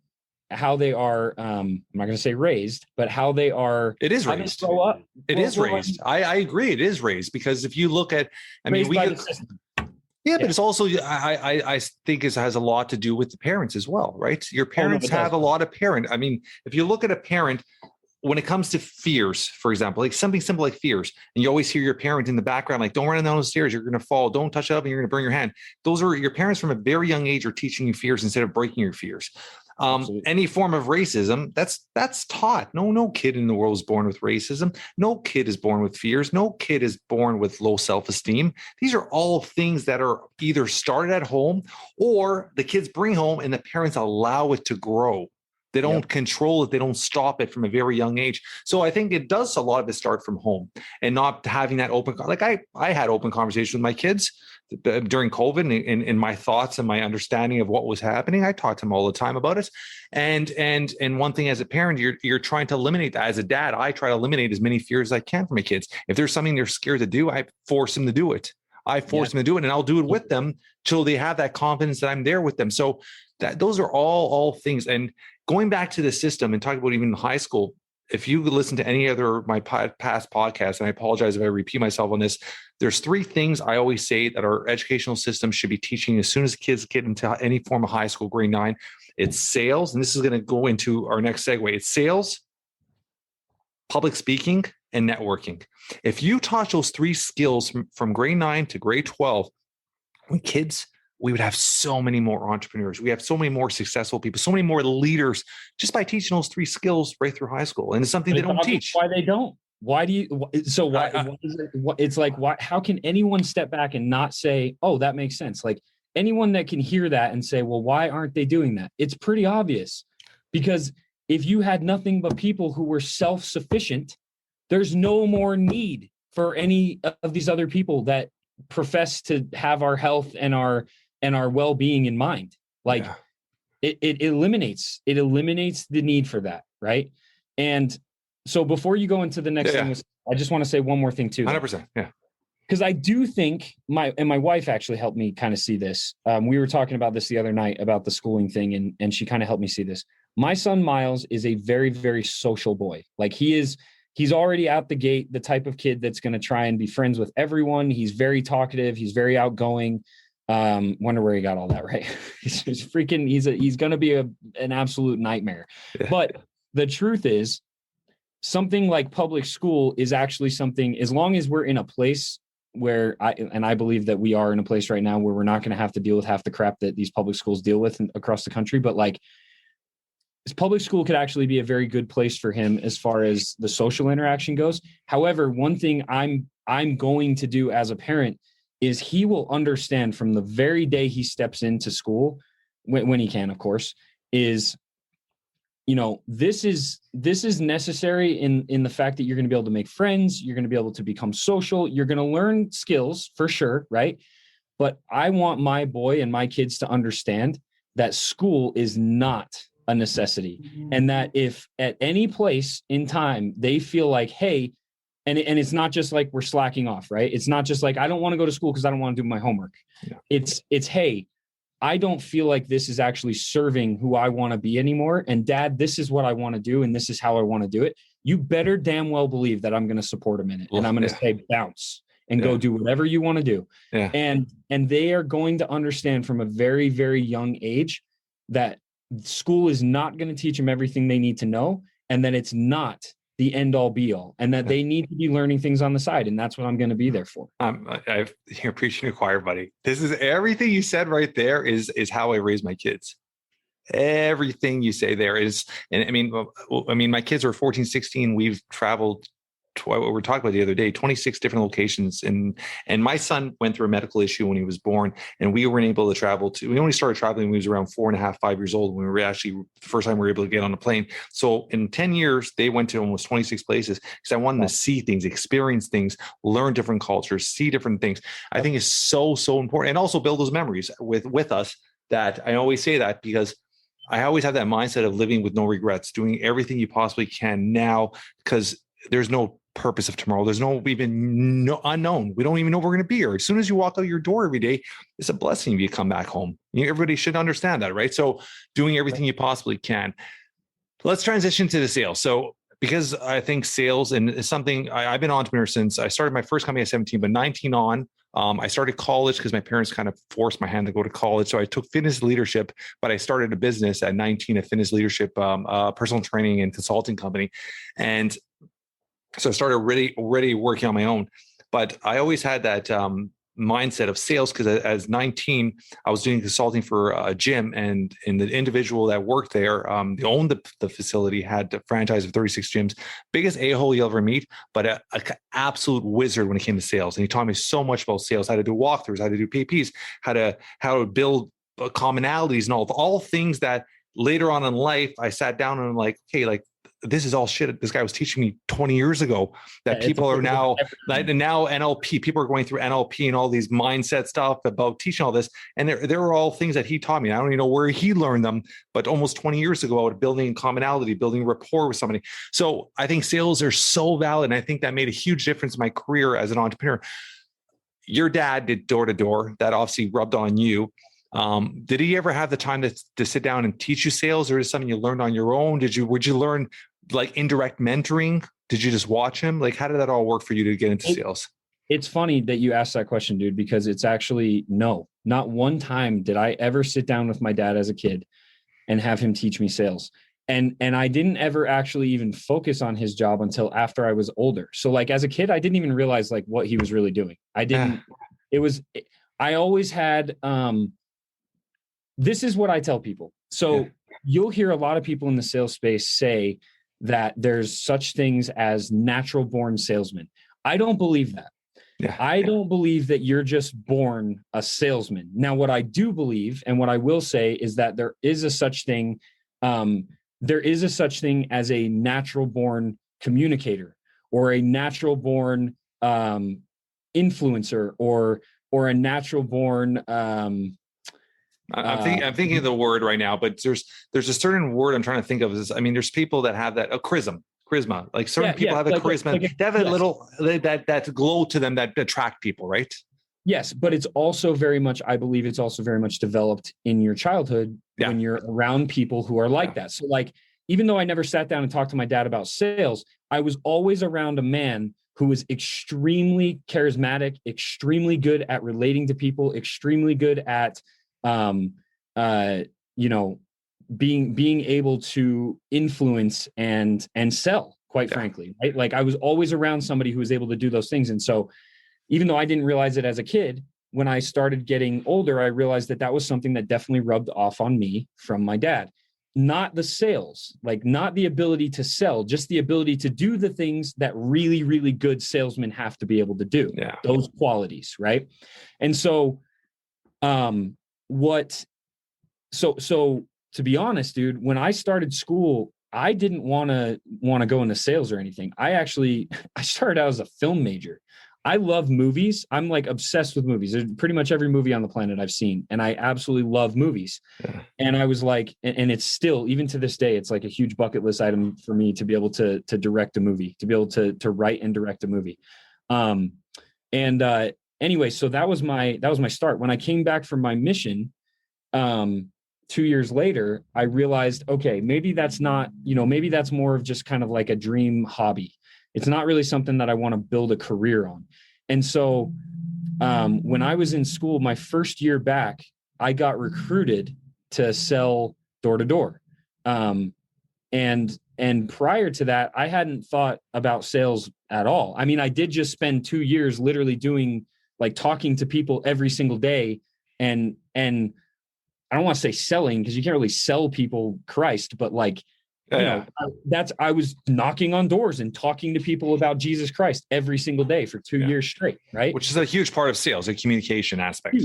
I'm not going to say raised, but how they are. It is raised. Grow up. It is raised. I agree. It is raised, because if you look at, but it's also, I think it has a lot to do with the parents as well, right? Your parents have a lot of I mean, if you look at a parent, when it comes to fears, for example, like something simple like fears, and you always hear your parent in the background, like, don't run down the stairs, you're going to fall, don't touch it up and you're going to burn your hand. Those are your parents from a very young age are teaching you fears instead of breaking your fears. Any form of racism, that's taught. No kid in the world is born with racism. No kid is born with fears. No kid is born with low self-esteem. These are all things that are either started at home or the kids bring home and the parents allow it to grow. They don't control it. They don't stop it from a very young age. So I think it does a lot of it start from home and not having that open. Like I had open conversations with my kids during COVID and my thoughts and my understanding of what was happening. I talked to them all the time about it. And one thing as a parent, you're trying to eliminate that. As a dad, I try to eliminate as many fears as I can for my kids. If there's something they're scared to do, I force them to do it. I force them to do it, and I'll do it with them till they have that confidence that I'm there with them. So those are all things. And going back to the system and talking about even high school, if you listen to any other of my past podcasts, and I apologize if I repeat myself on this, there's 3 things I always say that our educational system should be teaching as soon as kids get into any form of high school, grade 9. It's sales, and this is going to go into our next segue. It's sales, public speaking, and networking. If you taught those 3 skills from grade 9 to grade 12, when kids, we would have so many more entrepreneurs. We have so many more successful people, so many more leaders just by teaching those 3 skills right through high school. And it's something they don't teach. Why they don't? Why do you? So why? It's like, why? How can anyone step back and not say, "Oh, that makes sense"? Like anyone that can hear that and say, "Well, why aren't they doing that?" It's pretty obvious, because if you had nothing but people who were self-sufficient, there's no more need for any of these other people that profess to have our health and our well-being in mind. Like it eliminates the need for that. Right. And so before you go into the next thing, I just want to say one more thing too. 100%. Yeah. Because I do think my wife actually helped me kind of see this. We were talking about this the other night about the schooling thing, and she kind of helped me see this. My son, Miles, is a very, very social boy. Like he's already out the gate, the type of kid that's going to try and be friends with everyone. He's very talkative. He's very outgoing. Wonder where he got all that, right? He's going to be an absolute nightmare. Yeah. But the truth is, something like public school is actually something, as long as we're in a place where I believe that we are in a place right now where we're not going to have to deal with half the crap that these public schools deal with across the country. But like, public school could actually be a very good place for him as far as the social interaction goes. However, one thing I'm going to do as a parent is he will understand from the very day he steps into school, when he can, of course, is, this is necessary in the fact that you're going to be able to make friends. You're going to be able to become social. You're going to learn skills for sure. Right. But I want my boy and my kids to understand that school is not a necessity. And that if at any place in time they feel like, hey, and it's not just like we're slacking off, right? It's not just like, I don't want to go to school because I don't want to do my homework. Yeah. It's, hey, I don't feel like this is actually serving who I want to be anymore. And Dad, this is what I want to do. And this is how I want to do it. You better damn well believe that I'm going to support him in it. And I'm going to say bounce and go do whatever you want to do. Yeah. And they are going to understand from a very, very young age that school is not going to teach them everything they need to know. And that it's not the end all be all, and that they need to be learning things on the side. And that's what I'm going to be there for. You're preaching to the choir, buddy. This is everything you said right there is how I raise my kids. Everything you say there is, and I mean, my kids are 14, 16. We've traveled what we were talking about the other day, 26 different locations. And my son went through a medical issue when he was born, and we weren't able to travel we only started traveling when he was around 4.5, 5 years old, when we were actually the first time we were able to get on a plane. So in 10 years, they went to almost 26 places because I wanted to see things, experience things, learn different cultures, see different things. I think is so, so important. And also build those memories with us. That I always say that because I always have that mindset of living with no regrets, doing everything you possibly can now, because there's no purpose of tomorrow. There's no unknown. We don't even know we're going to be here. As soon as you walk out your door every day, it's a blessing if you come back home. Everybody should understand that, right? So doing everything you possibly can. Let's transition to the sales. So because I think sales and it's something I've been an entrepreneur since I started my first company at 17, but 19 on. I started college because my parents kind of forced my hand to go to college. So I took fitness leadership, but I started a business at 19, a fitness leadership, personal training and consulting company. And so I started already working on my own, but I always had that mindset of sales because as 19, I was doing consulting for a gym, and the individual that worked there, they owned the facility, had a franchise of 36 gyms, biggest a-hole you'll ever meet, but an absolute wizard when it came to sales. And he taught me so much about sales, how to do walkthroughs, how to do PPs, how to build commonalities and all things that later on in life, I sat down and I'm like, okay, like this is all shit this guy was teaching me 20 years ago that people are now, and now NLP, people are going through NLP and all these mindset stuff about teaching all this. And there are all things that he taught me. I don't even know where he learned them, but almost 20 years ago, about building commonality, building rapport with somebody. So I think sales are so valid. And I think that made a huge difference in my career as an entrepreneur. Your dad did door to door. That obviously rubbed on you. Did he ever have the time to sit down and teach you sales, or is it something you learned on your own? Would you learn like indirect mentoring? Did you just watch him? Like, how did that all work for you to get into sales? It's funny that you asked that question, dude, because it's actually no, not one time did I ever sit down with my dad as a kid and have him teach me sales. And I didn't ever actually even focus on his job until after I was older. So like as a kid, I didn't even realize like what he was really doing. I always had, this is what I tell people. So you'll hear a lot of people in the sales space say that there's such things as natural born salesmen. I don't believe that. I don't believe that you're just born a salesman. Now, what I do believe, and what I will say, is that there is a such thing. There is a such thing as a natural born communicator, or a natural born influencer, or a natural born. I'm thinking of the word right now, but there's a certain word I'm trying to think of. There's people that have that charisma. Like certain people have a charisma. They have a little that glow to them that attract people, right? Yes, but it's also very much, I believe it's also very much developed in your childhood when you're around people who are like that. So like, even though I never sat down and talked to my dad about sales, I was always around a man who was extremely charismatic, extremely good at relating to people, extremely good at, being able to influence and sell, quite frankly, right? Like I was always around somebody who was able to do those things. And so even though I didn't realize it as a kid, when I started getting older, I realized that was something that definitely rubbed off on me from my dad. Not the sales, like not the ability to sell, just the ability to do the things that really, really good salesmen have to be able to do. Those qualities, right? And so, to be honest, dude, when I started school, I didn't want to go into sales or anything. I started out as a film major. I love movies. I'm like obsessed with movies. There's pretty much every movie on the planet I've seen, and I absolutely love movies. And I was like, and it's still, even to this day, it's like a huge bucket list item for me to be able to direct a movie, to be able to write and direct a movie. Anyway, so that was my start. When I came back from my mission, 2 years later, I realized, okay, maybe that's not, maybe that's more of just kind of like a dream hobby. It's not really something that I want to build a career on. And so when I was in school, my first year back, I got recruited to sell door to door. And prior to that, I hadn't thought about sales at all. I mean, I did just spend 2 years literally doing, like, talking to people every single day, and I don't want to say selling, because you can't really sell people Christ, but like, I was knocking on doors and talking to people about Jesus Christ every single day for 2 years straight. Right. Which is a huge part of sales, a communication aspect.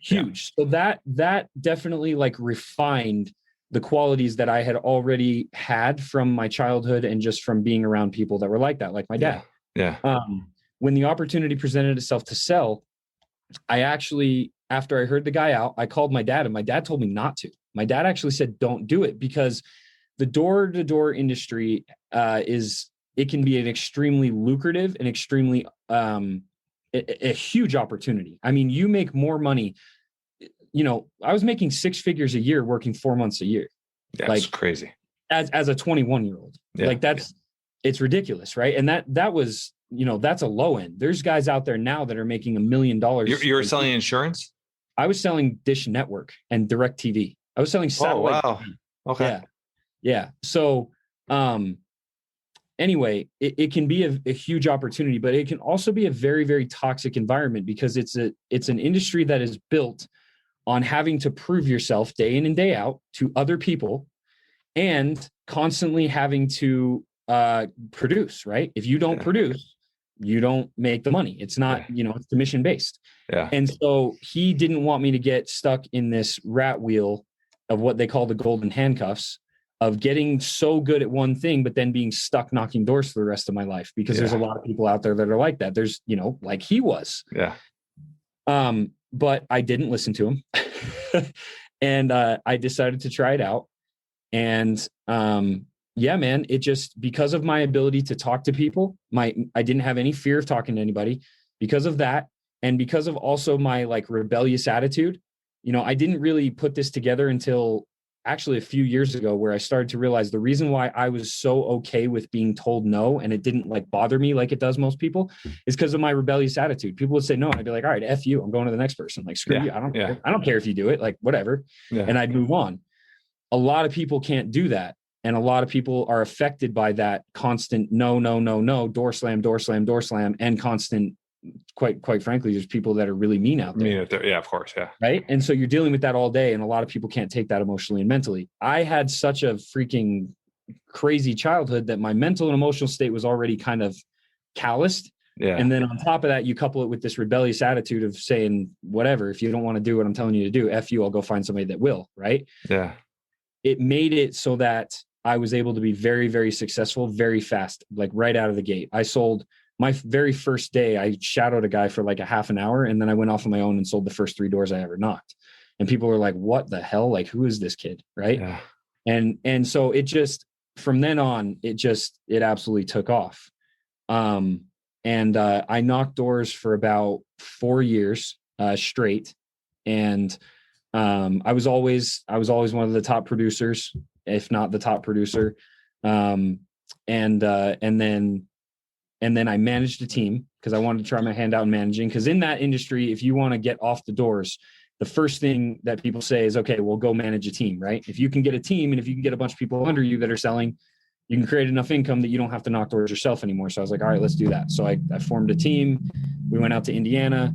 Huge. So that definitely like refined the qualities that I had already had from my childhood and just from being around people that were like that, like my dad. When the opportunity presented itself to sell, I actually, after I heard the guy out, I called my dad, and my dad told me not to. My dad actually said, don't do it, because the door-to-door industry it can be an extremely lucrative and extremely a huge opportunity. I mean, you make more money. I was making 6 figures a year working 4 months a year. That's crazy. As a 21-year-old, it's ridiculous, right? And that was, that's a low end. There's guys out there now that are making $1 million. You're selling insurance? I was selling Dish Network and Direct TV. I was selling satellite. Oh, wow. Okay. Yeah. So, anyway, it can be a huge opportunity, but it can also be a very, very toxic environment, because it's an industry that is built on having to prove yourself day in and day out to other people, and constantly having to produce, right? If you don't produce, you don't make the money. It's not, it's commission based. And so he didn't want me to get stuck in this rat wheel of what they call the golden handcuffs, of getting so good at one thing, but then being stuck knocking doors for the rest of my life, because there's a lot of people out there that are like that. There's, like he was. Yeah. But I didn't listen to him. And I decided to try it out. And yeah, man, it just, because of my ability to talk to people, I didn't have any fear of talking to anybody because of that. And because of also my like rebellious attitude, I didn't really put this together until actually a few years ago, where I started to realize the reason why I was so okay with being told no, and it didn't like bother me like it does most people, is because of my rebellious attitude. People would say no, and I'd be like, all right, F you, I'm going to the next person. Like, screw you. I don't care if you do it, like whatever. Yeah. And I'd move on. A lot of people can't do that. And a lot of people are affected by that constant no, door slam, and constant, quite frankly, there's people that are really mean out there. Yeah, of course. Yeah. Right. And so you're dealing with that all day. And a lot of people can't take that emotionally and mentally. I had such a freaking crazy childhood that my mental and emotional state was already kind of calloused. Yeah. And then on top of that, you couple it with this rebellious attitude of saying, whatever, if you don't want to do what I'm telling you to do, F you, I'll go find somebody that will. Right. Yeah. It made it so that I was able to be very, very successful, very fast, like right out of the gate. I sold my very first day. I shadowed a guy for like a half an hour, and then I went off on my own and sold the first 3 doors I ever knocked. And people were like, what the hell? Like, who is this kid? Right. Yeah. And so it just, from then on, it absolutely took off. And I knocked doors for about 4 years straight. And I was always one of the top producers, if not the top producer. And then I managed a team because I wanted to try my hand out in managing. Because in that industry, if you want to get off the doors, the first thing that people say is, okay, well, go manage a team, right? If you can get a team, and if you can get a bunch of people under you that are selling, you can create enough income that you don't have to knock doors yourself anymore. So I was like, all right, let's do that. So I formed a team. We went out to Indiana.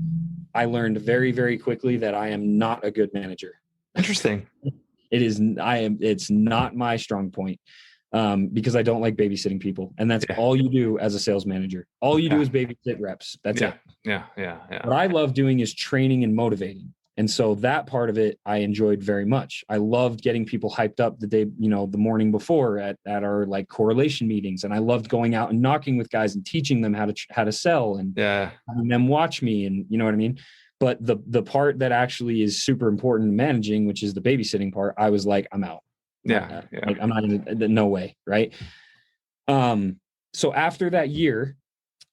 I learned very, very quickly that I am not a good manager. Interesting. It's not my strong point. Because I don't like babysitting people. And that's all you do as a sales manager. All you do is babysit reps. That's it. Yeah. What I love doing is training and motivating. And so that part of it, I enjoyed very much. I loved getting people hyped up the day, the morning before at our like correlation meetings. And I loved going out and knocking with guys and teaching them how to sell and having them watch me. And you know what I mean? But the part that actually is super important in managing, which is the babysitting part, I was like, I'm out. Yeah. Like, I'm not in no way. Right. So after that year,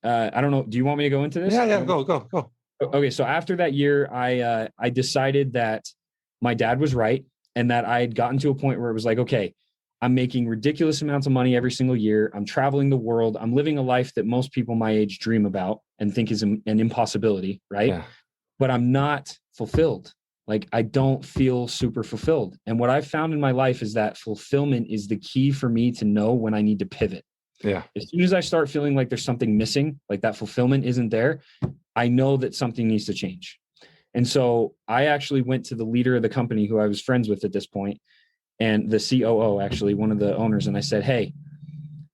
I don't know. Do you want me to go into this? Yeah. Go. Okay. So after that year, I decided that my dad was right. And that I had gotten to a point where it was like, okay, I'm making ridiculous amounts of money every single year. I'm traveling the world. I'm living a life that most people my age dream about and think is an impossibility. Right. Yeah. But I'm not fulfilled. Like, I don't feel super fulfilled. And what I've found in my life is that fulfillment is the key for me to know when I need to pivot. Yeah. As soon as I start feeling like there's something missing, like that fulfillment isn't there, I know that something needs to change. And so I actually went to the leader of the company who I was friends with at this point, and the COO, actually, one of the owners. And I said, hey,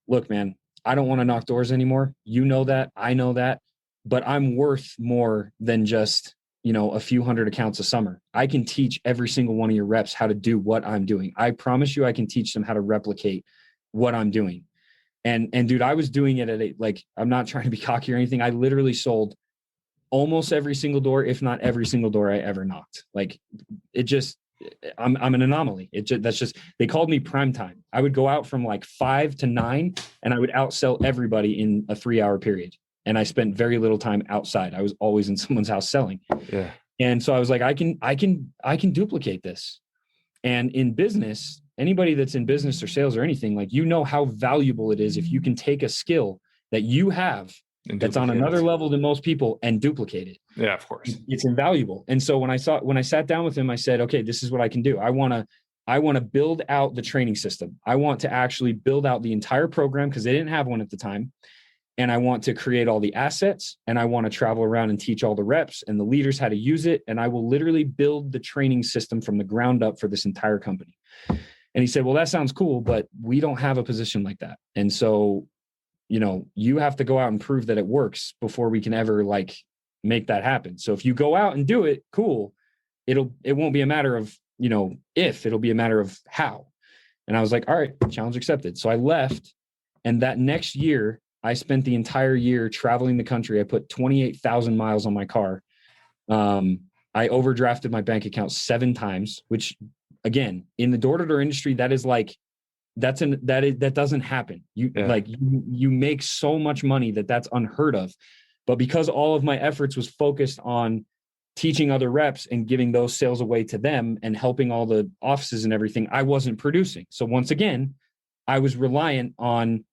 look, man, I don't want to knock doors anymore. You know that. I know that. But I'm worth more than just a few hundred accounts a summer. I can teach every single one of your reps how to do what I'm doing. I promise you, I can teach them how to replicate what I'm doing. And dude, I was doing it I'm not trying to be cocky or anything. I literally sold almost every single door, if not every single door I ever knocked. Like, it just, I'm an anomaly. They called me prime time. I would go out from like 5 to 9 and I would outsell everybody in a 3-hour period. And I spent very little time outside. I was always in someone's house selling. Yeah. And so I was like, I can duplicate this. And in business, anybody that's in business or sales or anything, like, how valuable it is if you can take a skill that you have that's on another level than most people and duplicate it. Yeah, of course. It's invaluable. And so when I sat down with him, I said, okay, this is what I can do. I want to build out the training system. I want to actually build out the entire program, because they didn't have one at the time. And I want to create all the assets, and I want to travel around and teach all the reps and the leaders how to use it. And I will literally build the training system from the ground up for this entire company. And he said, well, that sounds cool, but we don't have a position like that. And so, you have to go out and prove that it works before we can ever make that happen. So if you go out and do it, cool. It won't be a matter of if, it'll be a matter of how. And I was like, all right, challenge accepted. So I left. And that next year, I spent the entire year traveling the country. I put 28,000 miles on my car. I overdrafted my bank account 7 times, which again, in the door-to-door industry, that is like, that doesn't happen. You make so much money that's unheard of. But because all of my efforts was focused on teaching other reps and giving those sales away to them and helping all the offices and everything, I wasn't producing. So once again, I was reliant on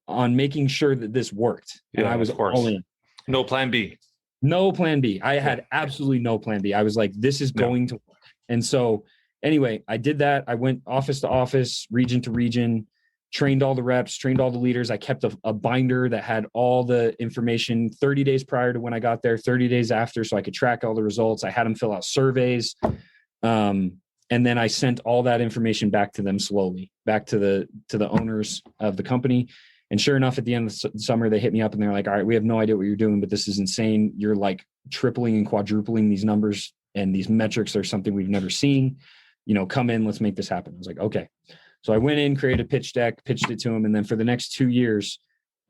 making sure that this worked. And I was all in. No plan B. No plan B. I had absolutely no plan B. I was like, this is going to work. And so anyway, I did that. I went office to office, region to region, trained all the reps, trained all the leaders. I kept a binder that had all the information 30 days prior to when I got there, 30 days after, so I could track all the results. I had them fill out surveys. And then I sent all that information back to them slowly, back to the owners of the company. And sure enough, at the end of the summer, they hit me up and they're like, all right, we have no idea what you're doing, but this is insane. You're like tripling and quadrupling these numbers, and these metrics are something we've never seen. Come in, let's make this happen. I was like, okay. So I went in, created a pitch deck, pitched it to them. And then for the next 2 years,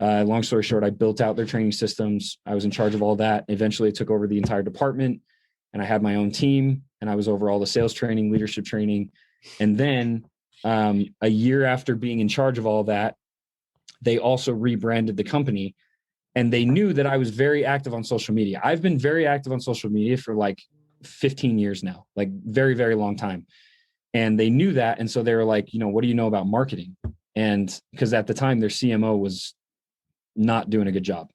long story short, I built out their training systems. I was in charge of all that. Eventually I took over the entire department, and I had my own team, and I was over all the sales training, leadership training. And then a year after being in charge of all that, they also rebranded the company, and they knew that I was very active on social media. I've been very active on social media for like 15 years now, like very, very long time. And they knew that. And so they were like, what do you know about marketing? And because at the time their CMO was not doing a good job.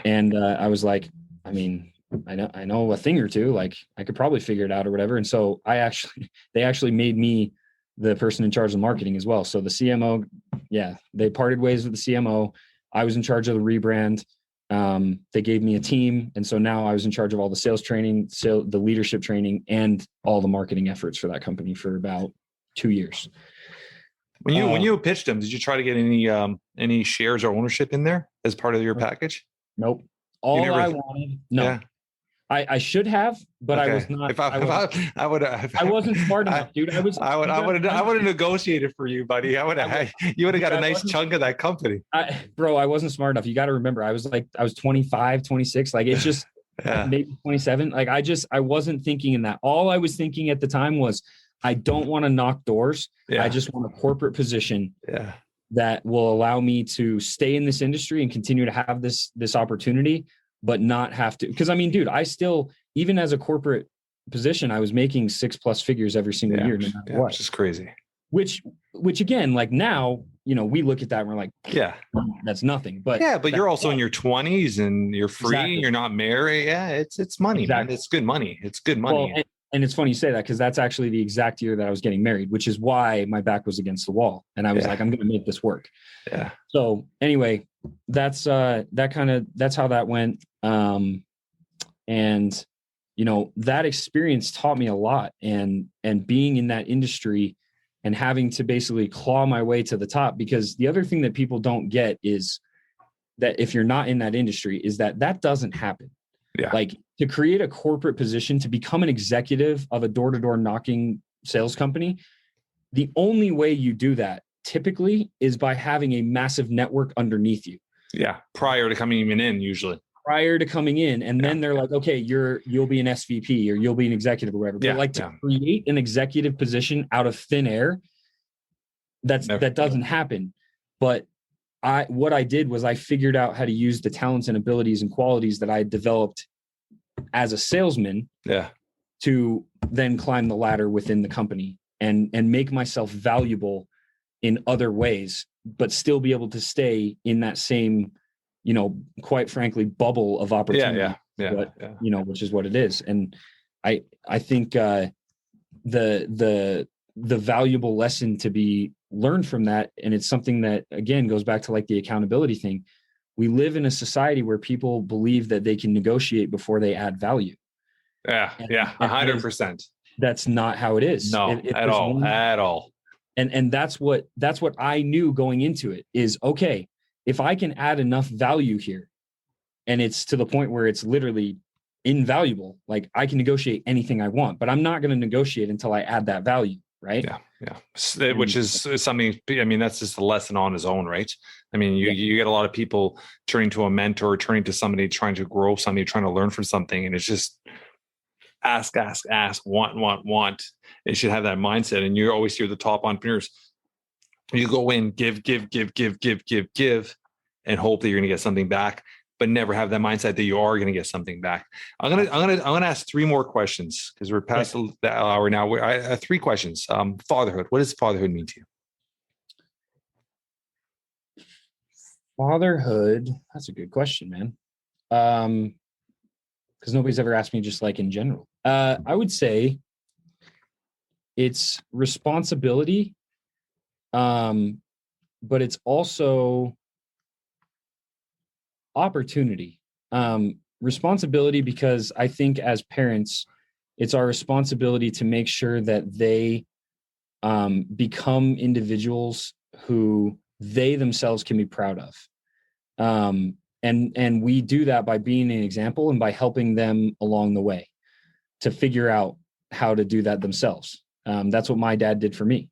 And I was like, I know a thing or two, like I could probably figure it out or whatever. And so they actually made me the person in charge of marketing as well. So the CMO, they parted ways with the CMO. I was in charge of the rebrand. They gave me a team. And so now I was in charge of all the sales training, the leadership training, and all the marketing efforts for that company for about 2 years. When you pitched them, did you try to get any shares or ownership in there as part of your package? Nope. I wanted. No. Yeah. I should have, but okay. I was not. I wasn't smart enough, dude. I would have negotiated for you, buddy. You would have got a nice chunk of that company. I wasn't smart enough. You got to remember, I was 25, 26. Like it's just maybe 27. Like I wasn't thinking in that. All I was thinking at the time was, I don't want to knock doors. I just want a corporate position that will allow me to stay in this industry and continue to have this opportunity, but not have to. Because dude, I still, even as a corporate position, I was making 6+ figures every single year, no matter what. Which is crazy. Which again, like now, we look at that and we're like, that's nothing. But you're also in your 20s and you're free. Exactly. You're not married. Yeah, it's money, man. It's good money. It's good money. Well, and it's funny you say that, because that's actually the exact year that I was getting married, which is why my back was against the wall. And I was like, I'm going to make this work. Yeah. So anyway, that's how that went. And that experience taught me a lot, and being in that industry and having to basically claw my way to the top, because the other thing that people don't get is that if you're not in that industry, is that doesn't happen. Yeah. Like to create a corporate position, to become an executive of a door-to-door knocking sales company, the only way you do that typically is by having a massive network underneath you. Yeah. Prior to coming even in, usually. Prior to coming in. And then they're like, okay, you'll be an SVP or you'll be an executive or whatever. But to create an executive position out of thin air, that doesn't happen. But what I did was I figured out how to use the talents and abilities and qualities that I had developed as a salesman to then climb the ladder within the company and make myself valuable in other ways, but still be able to stay in that same, quite frankly, bubble of opportunity. Which is what it is. And I think the valuable lesson to be learned from that, and it's something that again goes back to like the accountability thing. We live in a society where people believe that they can negotiate before they add value. 100%. That's not how it is. No, at all. And that's what I knew going into it is, okay, if I can add enough value here, and it's to the point where it's literally invaluable. Like I can negotiate anything I want, but I'm not going to negotiate until I add that value. Right. Yeah. Which is something, I mean, that's just a lesson on his own, right? I mean, you get a lot of people turning to a mentor, turning to somebody, trying to grow somebody, trying to learn from something. And it's just ask, want. It should have that mindset. And you always hear the top entrepreneurs, you go in, give, and hope that you're going to get something back, but never have that mindset that you are going to get something back. I'm gonna ask 3 more questions because we're past the hour now. I have 3 questions. Fatherhood. What does fatherhood mean to you? Fatherhood. That's a good question, man. Because nobody's ever asked me just like in general. I would say it's responsibility, but it's also opportunity. Responsibility, because I think as parents, it's our responsibility to make sure that they become individuals who they themselves can be proud of. And we do that by being an example and by helping them along the way to figure out how to do that themselves. That's what my dad did for me.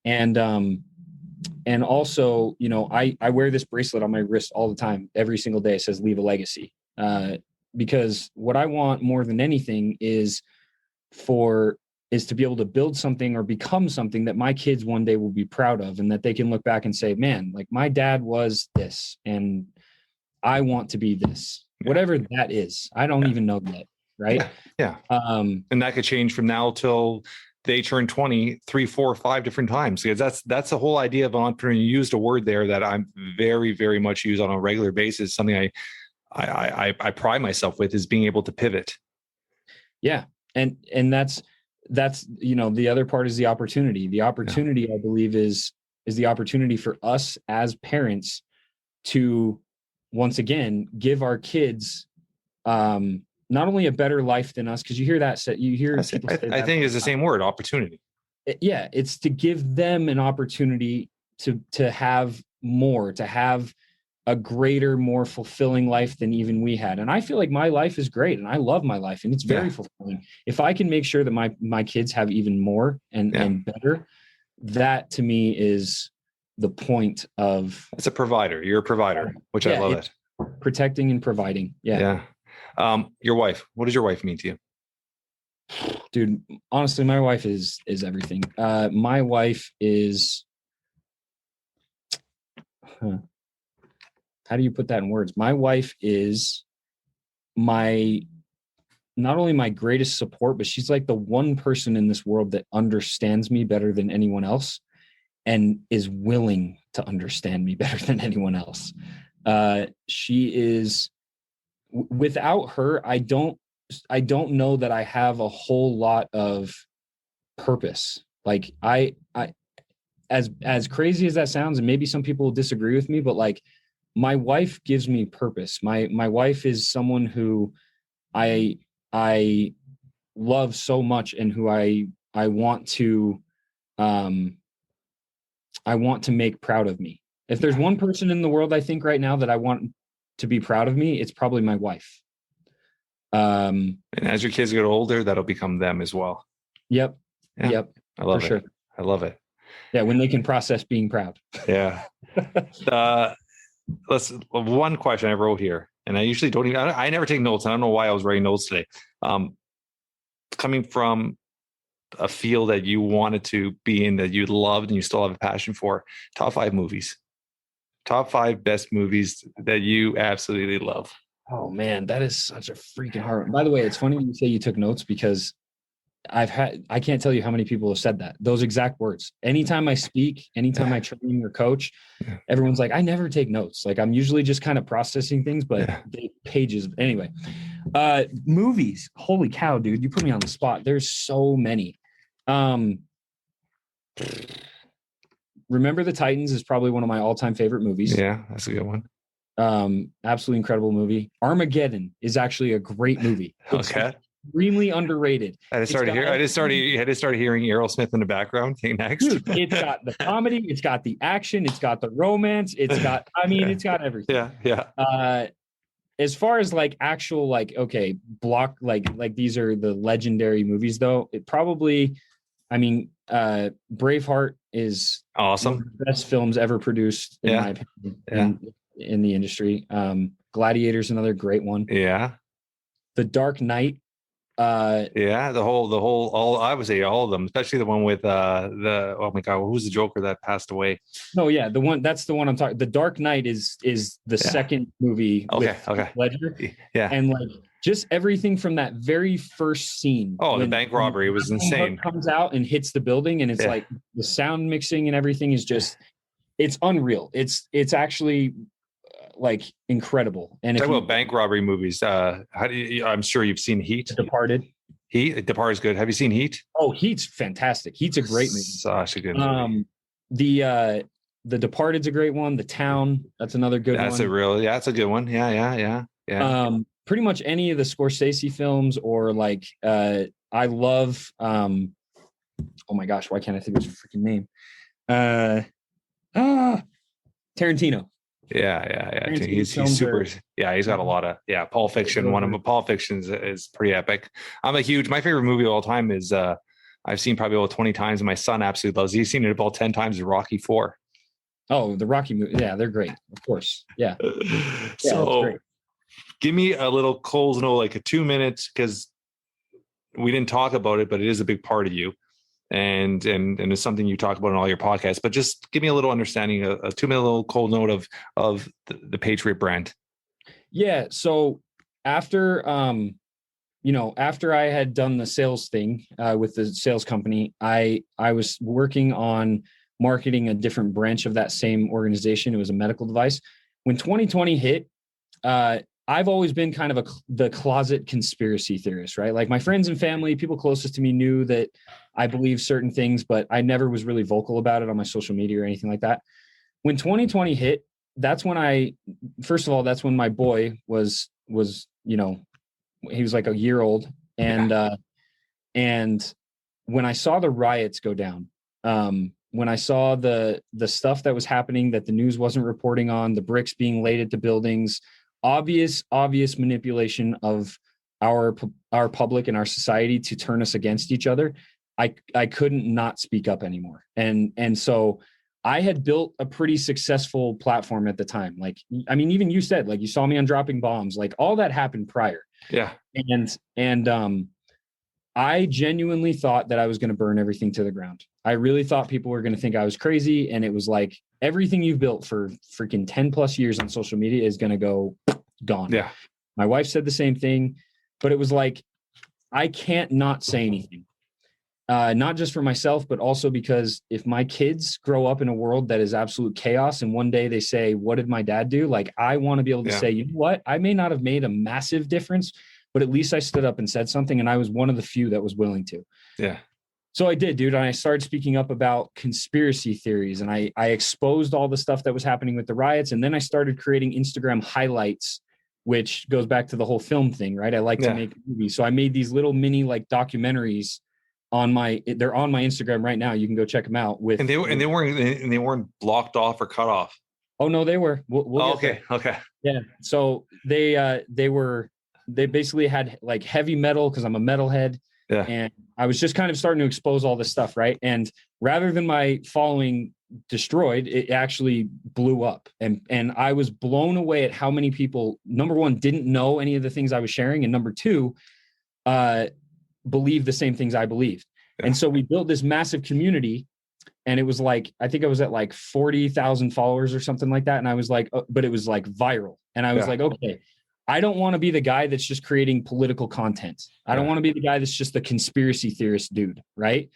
And also, you know, I wear this bracelet on my wrist all the time. Every single day it says leave a legacy. Because what I want more than anything is to be able to build something or become something that my kids one day will be proud of, and that they can look back and say, man, like my dad was this and I want to be this, whatever that is. I don't even know yet. Right. Yeah. And that could change from now till they turn 20, 3, 4, 5 different times, because that's the whole idea of an entrepreneur. You used a word there that I'm very, very much use on a regular basis. Something I pride myself with is being able to pivot. Yeah. And that's, you know, the other part is the opportunity. The opportunity, I believe, is the opportunity for us as parents to, once again, give our kids, not only a better life than us, because you hear that, I think it's the same word, opportunity. Yeah, it's to give them an opportunity to have more, to have a greater, more fulfilling life than even we had. And I feel like my life is great and I love my life and it's very fulfilling. If I can make sure that my kids have even more and better, that to me is the point of... It's a provider. You're a provider, which I love it. Protecting and providing. Yeah. Your wife, what does your wife mean to you? Dude, honestly, my wife is everything. My wife is... How do you put that in words? My wife is not only my greatest support, but she's like the one person in this world that understands me better than anyone else and is willing to understand me better than anyone else. She is, without her, I don't know that I have a whole lot of purpose. Like as crazy as that sounds, and maybe some people will disagree with me, but like, my wife gives me purpose. My wife is someone who I love so much and who I want to make proud of me. If there's one person in the world I think right now that I want to be proud of me, it's probably my wife. And as your kids get older, that'll become them as well. Yep. Yeah. Yep. I love it. Sure. I love it. Yeah. When they can process being proud. Yeah. One question I wrote here, and I usually don't even, I never take notes. I don't know why I was writing notes today. Coming from a field that you wanted to be in, that you loved and you still have a passion for, top 5 movies, top 5 best movies that you absolutely love. Oh man, that is such a freaking hard one. By the way, it's funny you say you took notes, because I can't tell you how many people have said that, those exact words. Anytime I speak, anytime I train or coach, everyone's like, I never take notes. Like I'm usually just kind of processing things, but pages. Anyway, movies. Holy cow, dude. You put me on the spot. There's so many. Remember the Titans is probably one of my all-time favorite movies. Yeah, that's a good one. Absolutely incredible movie. Armageddon is actually a great movie. Okay. Extremely underrated. I just started hearing Aerosmith in the background. Okay, next. Dude, it's got the comedy, it's got the action, it's got the romance, it's got everything. Yeah. as far as like actual, like, okay, block, like these are the legendary movies though. It probably, I mean, Braveheart is awesome. one of the best films ever produced in my opinion in the industry. Gladiator's another great one. Yeah. The Dark Knight. The whole all, I would say all of them, especially the one with oh my god, who's the Joker that passed away? No, yeah, that's the one I'm talking. The Dark Knight is the second movie with Ledger. Yeah. And like just everything from that very first scene. Oh, the bank robbery was insane. Comes out and hits the building, and it's like the sound mixing and everything is just, it's unreal. It's actually like incredible. And talk about bank robbery movies. How do you? I'm sure you've seen Heat. Departed. Departed is good. Have you seen Heat? Oh, Heat's fantastic. Heat's a great movie. Such a good movie. The Departed's a great one. The Town, that's another good one. That's a good one. Yeah. Pretty much any of the Scorsese films, or like I love oh my gosh, why can't I think of his freaking name? Tarantino. Yeah. He's super. He's got a lot of Pulp Fiction. One of them, Pulp Fiction is pretty epic. My favorite movie of all time is I've seen probably about 20 times, and my son absolutely loves it. He's seen it about 10 times. Is Rocky IV. Oh, the Rocky movie. Yeah, they're great. Of course. Yeah. So give me a little Coles Note, like a 2 minutes, because we didn't talk about it, but it is a big part of you. And it's something you talk about in all your podcasts, but just give me a little understanding, a 2 minute little cold note of the Patriot brand. Yeah. So after I had done the sales thing with the sales company, I was working on marketing a different branch of that same organization. It was a medical device. When 2020 hit, I've always been kind of the closet conspiracy theorist, right? Like my friends and family, people closest to me knew that I believe certain things, but I never was really vocal about it on my social media or anything like that. When 2020 hit, that's when first of all, that's when my boy was, he was like a year old. And when I saw the riots go down, when I saw the stuff that was happening that the news wasn't reporting on, the bricks being laid into buildings, obvious manipulation of our public and our society to turn us against each other, I couldn't not speak up anymore. And so I had built a pretty successful platform at the time. Like, I mean, even you said, like, you saw me on Dropping Bombs, like all that happened prior. Yeah. And I genuinely thought that I was going to burn everything to the ground. I really thought people were going to think I was crazy. And it was like, everything you've built for freaking 10 plus years on social media is going to go gone. Yeah. My wife said the same thing, but it was like, I can't not say anything. Not just for myself, but also because if my kids grow up in a world that is absolute chaos and one day they say, what did my dad do? Like, I want to be able to say, you know what? I may not have made a massive difference, but at least I stood up and said something. And I was one of the few that was willing to. Yeah. So I did, dude. And I started speaking up about conspiracy theories, and I exposed all the stuff that was happening with the riots. And then I started creating Instagram highlights, which goes back to the whole film thing, right? I like to make movies. So I made these little mini like documentaries they're on my Instagram right now. You can go check them out and they weren't blocked off or cut off. Oh no, they were. Okay. Yeah. So they basically had like heavy metal, because I'm a metalhead. Yeah. And I was just kind of starting to expose all this stuff, right? And rather than my following destroyed, it actually blew up. And I was blown away at how many people, number one, didn't know any of the things I was sharing, and number two, believe the same things I believed. Yeah. And so we built this massive community, and it was like, I think I was at like 40,000 followers or something like that. And I was like, but it was like viral. And I was like, okay, I don't want to be the guy that's just creating political content. I don't want to be the guy that's just the conspiracy theorist dude. Right.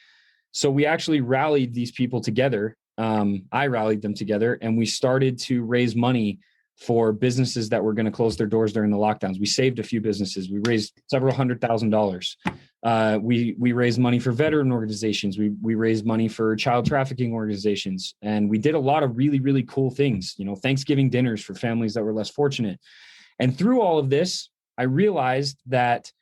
So we actually rallied these people together. I rallied them together, and we started to raise money for businesses that were going to close their doors during the lockdowns. We saved a few businesses. We raised several $100,000. We raised money for veteran organizations. We raised money for child trafficking organizations. And we did a lot of really, really cool things, Thanksgiving dinners for families that were less fortunate. And through all of this, I realized that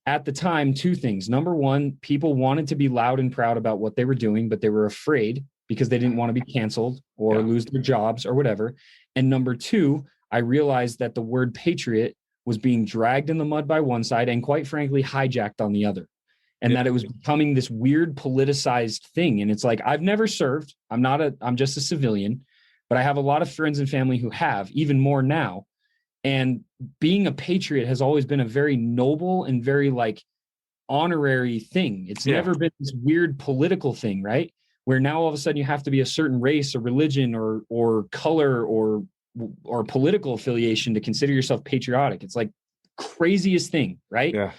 at the time, two things. Number one, people wanted to be loud and proud about what they were doing, but they were afraid because they didn't want to be canceled or lose their jobs or whatever. And number two, I realized that the word patriot was being dragged in the mud by one side and quite frankly, hijacked on the other. And that it was becoming this weird politicized thing. And it's like, I've never served. I'm just a civilian, but I have a lot of friends and family who have, even more now. And being a patriot has always been a very noble and very like honorary thing. It's never been this weird political thing, right? Where now all of a sudden you have to be a certain race or religion or color or political affiliation to consider yourself patriotic. It's like craziest thing, right? Yeah.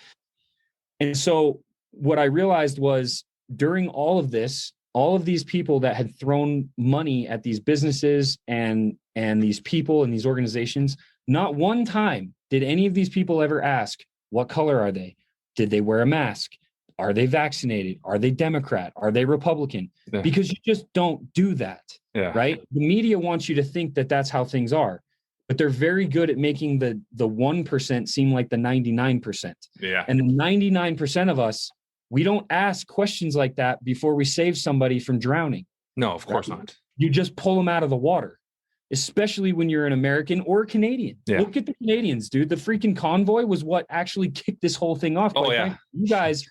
And so what I realized was during all of this, all of these people that had thrown money at these businesses and these people and these organizations, not one time did any of these people ever ask, what color are they? Did they wear a mask? Are they vaccinated? Are they Democrat? Are they Republican? Yeah. Because you just don't do that, right? The media wants you to think that that's how things are, but they're very good at making the 1% seem like the 99%. Yeah. And the 99% of us, we don't ask questions like that before we save somebody from drowning. No, of course not. You just pull them out of the water, especially when you're an American or a Canadian. Yeah. Look at the Canadians, dude. The freaking convoy was what actually kicked this whole thing off. Oh, yeah. You guys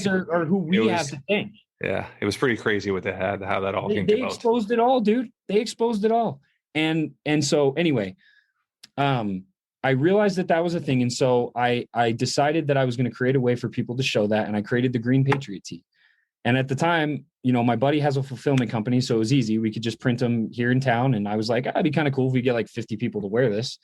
are who we have to thank. Yeah. It was pretty crazy what they had, how that all came about. They exposed it all, dude. They exposed it all. And so anyway, I realized that was a thing. And so I decided that I was going to create a way for people to show that. And I created the Green Patriot tee. And at the time, my buddy has a fulfillment company, so it was easy. We could just print them here in town. And I was like, it'd be kind of cool if we get like 50 people to wear this.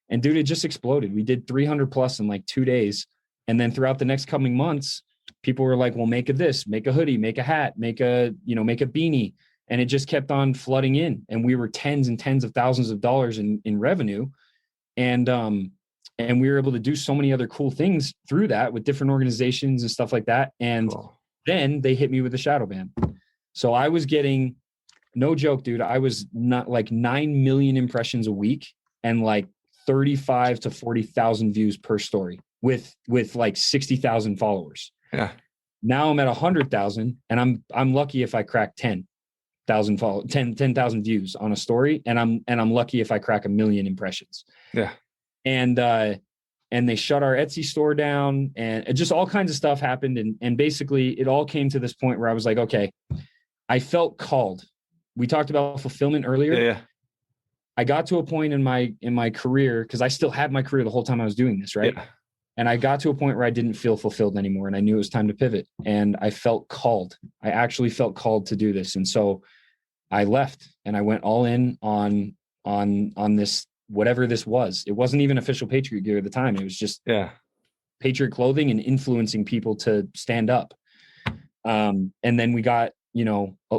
And dude, it just exploded. We did 300 plus in like 2 days. And then throughout the next coming months, people were like, well, make a hoodie, make a hat, make a beanie. And it just kept on flooding in. And we were tens and tens of thousands of dollars in revenue. And we were able to do so many other cool things through that with different organizations and stuff like that. And then they hit me with a shadow ban. So I was getting, no joke, dude, I was not like 9 million impressions a week and like 35 to 40,000 views per story with like 60,000 followers. Yeah. Now I'm at 100,000 and I'm lucky if I crack 10,000 views on a story. And I'm lucky if I crack 1 million impressions. Yeah. And they shut our Etsy store down and just all kinds of stuff happened. And basically it all came to this point where I was like, okay, I felt called. We talked about fulfillment earlier. Yeah. I got to a point in my career, because I still had my career the whole time I was doing this, right? Yeah. And I got to a point where I didn't feel fulfilled anymore. And I knew it was time to pivot. And I felt called. I actually felt called to do this. And so I left and I went all in on this, whatever this was. It wasn't even official Patriot gear at the time. It was just Patriot clothing and influencing people to stand up. And then we got,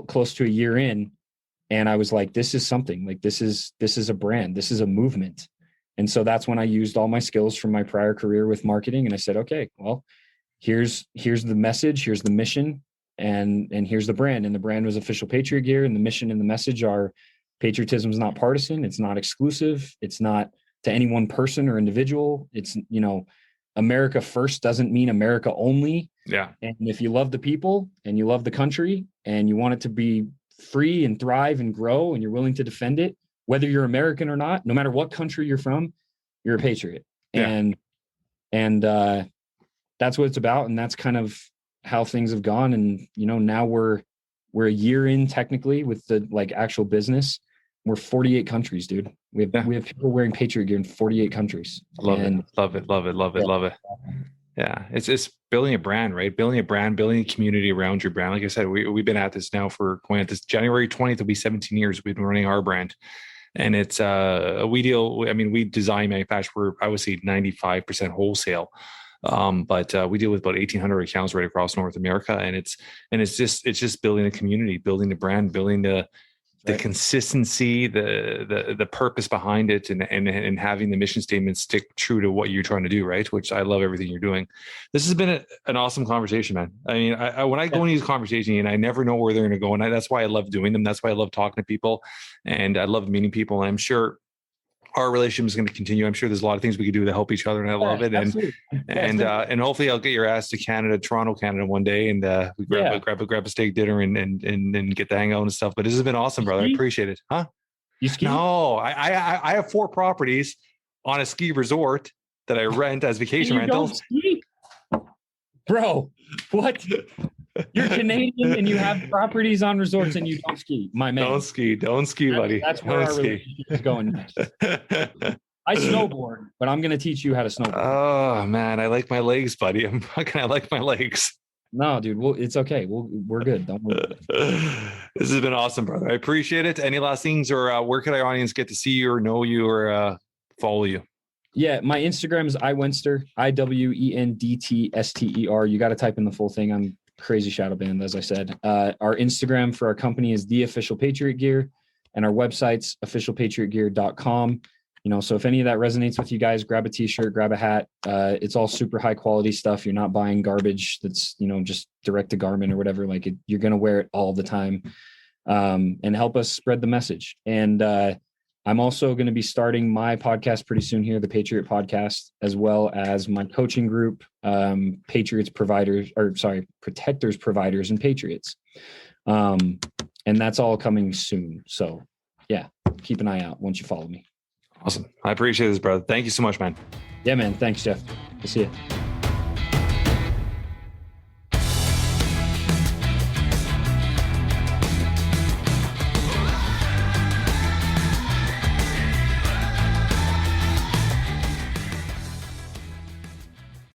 close to a year in, and I was like, this is something. Like this is a brand. This is a movement. And so that's when I used all my skills from my prior career with marketing. And I said, okay, well, here's the message, here's the mission, and here's the brand. And the brand was official Patriot gear. And the mission and the message are patriotism is not partisan. It's not exclusive. It's not to any one person or individual. It's, America first doesn't mean America only. Yeah. And if you love the people and you love the country and you want it to be free and thrive and grow and you're willing to defend it, whether you're American or not, no matter what country you're from, you're a patriot. Yeah. And that's what it's about. And that's kind of how things have gone. And, now we're a year in technically with the actual business. We're 48 countries, dude. We have people wearing Patriot gear in 48 countries. Love it. Yeah. It's building a brand, right? Building a community around your brand. Like I said, we've been at this now for January 20th will be 17 years. We've been running our brand. And it's we design, manufacture, I would say 95% wholesale. But we deal with about 1,800 accounts right across North America. And it's just building a community, building the brand, building the consistency, the purpose behind it, and having the mission statement stick true to what you're trying to do, right? Which I love everything you're doing. This has been an awesome conversation, man. I mean, when I go into these conversations, and I never know where they're going to go, and that's why I love doing them. That's why I love talking to people, and I love meeting people. And I'm sure our relationship is going to continue. I'm sure there's a lot of things we could do to help each other, and I love it. And hopefully I'll get your ass to Canada, Toronto, Canada one day, and we grab a steak dinner and get the hang out and stuff. But this has been awesome, brother. I appreciate it. Huh? You ski? No, I have 4 properties on a ski resort that I rent as vacation You don't rentals. ski? Bro, what? You're Canadian and you have properties on resorts and you don't ski, my man. Don't ski, buddy. That's where our relationship is going next. I snowboard, but I'm going to teach you how to snowboard. Oh man, I like my legs, buddy. I'm fucking. I like my legs. No, dude. Well, it's okay. We're good. Don't worry. This has been awesome, brother. I appreciate it. Any last things, or where could our audience get to see you, or know you, or follow you? Yeah, my Instagram is iWendtster, IWENDTSTER. You got to type in the full thing. I'm crazy shadow band, as I said. Our Instagram for our company is The Official Patriot Gear, and our website's officialpatriotgear.com. So if any of that resonates with you guys, grab a t-shirt, grab a hat. It's all super high quality stuff. You're not buying garbage that's, just direct to garment or whatever. Like you're going to wear it all the time, and help us spread the message. And I'm also going to be starting my podcast pretty soon here, the Patriot Podcast, as well as my coaching group, Protectors, Providers, and Patriots. And that's all coming soon. So yeah, keep an eye out once you follow me. Awesome. I appreciate this, brother. Thank you so much, man. Yeah, man. Thanks, Jeff. I'll see you.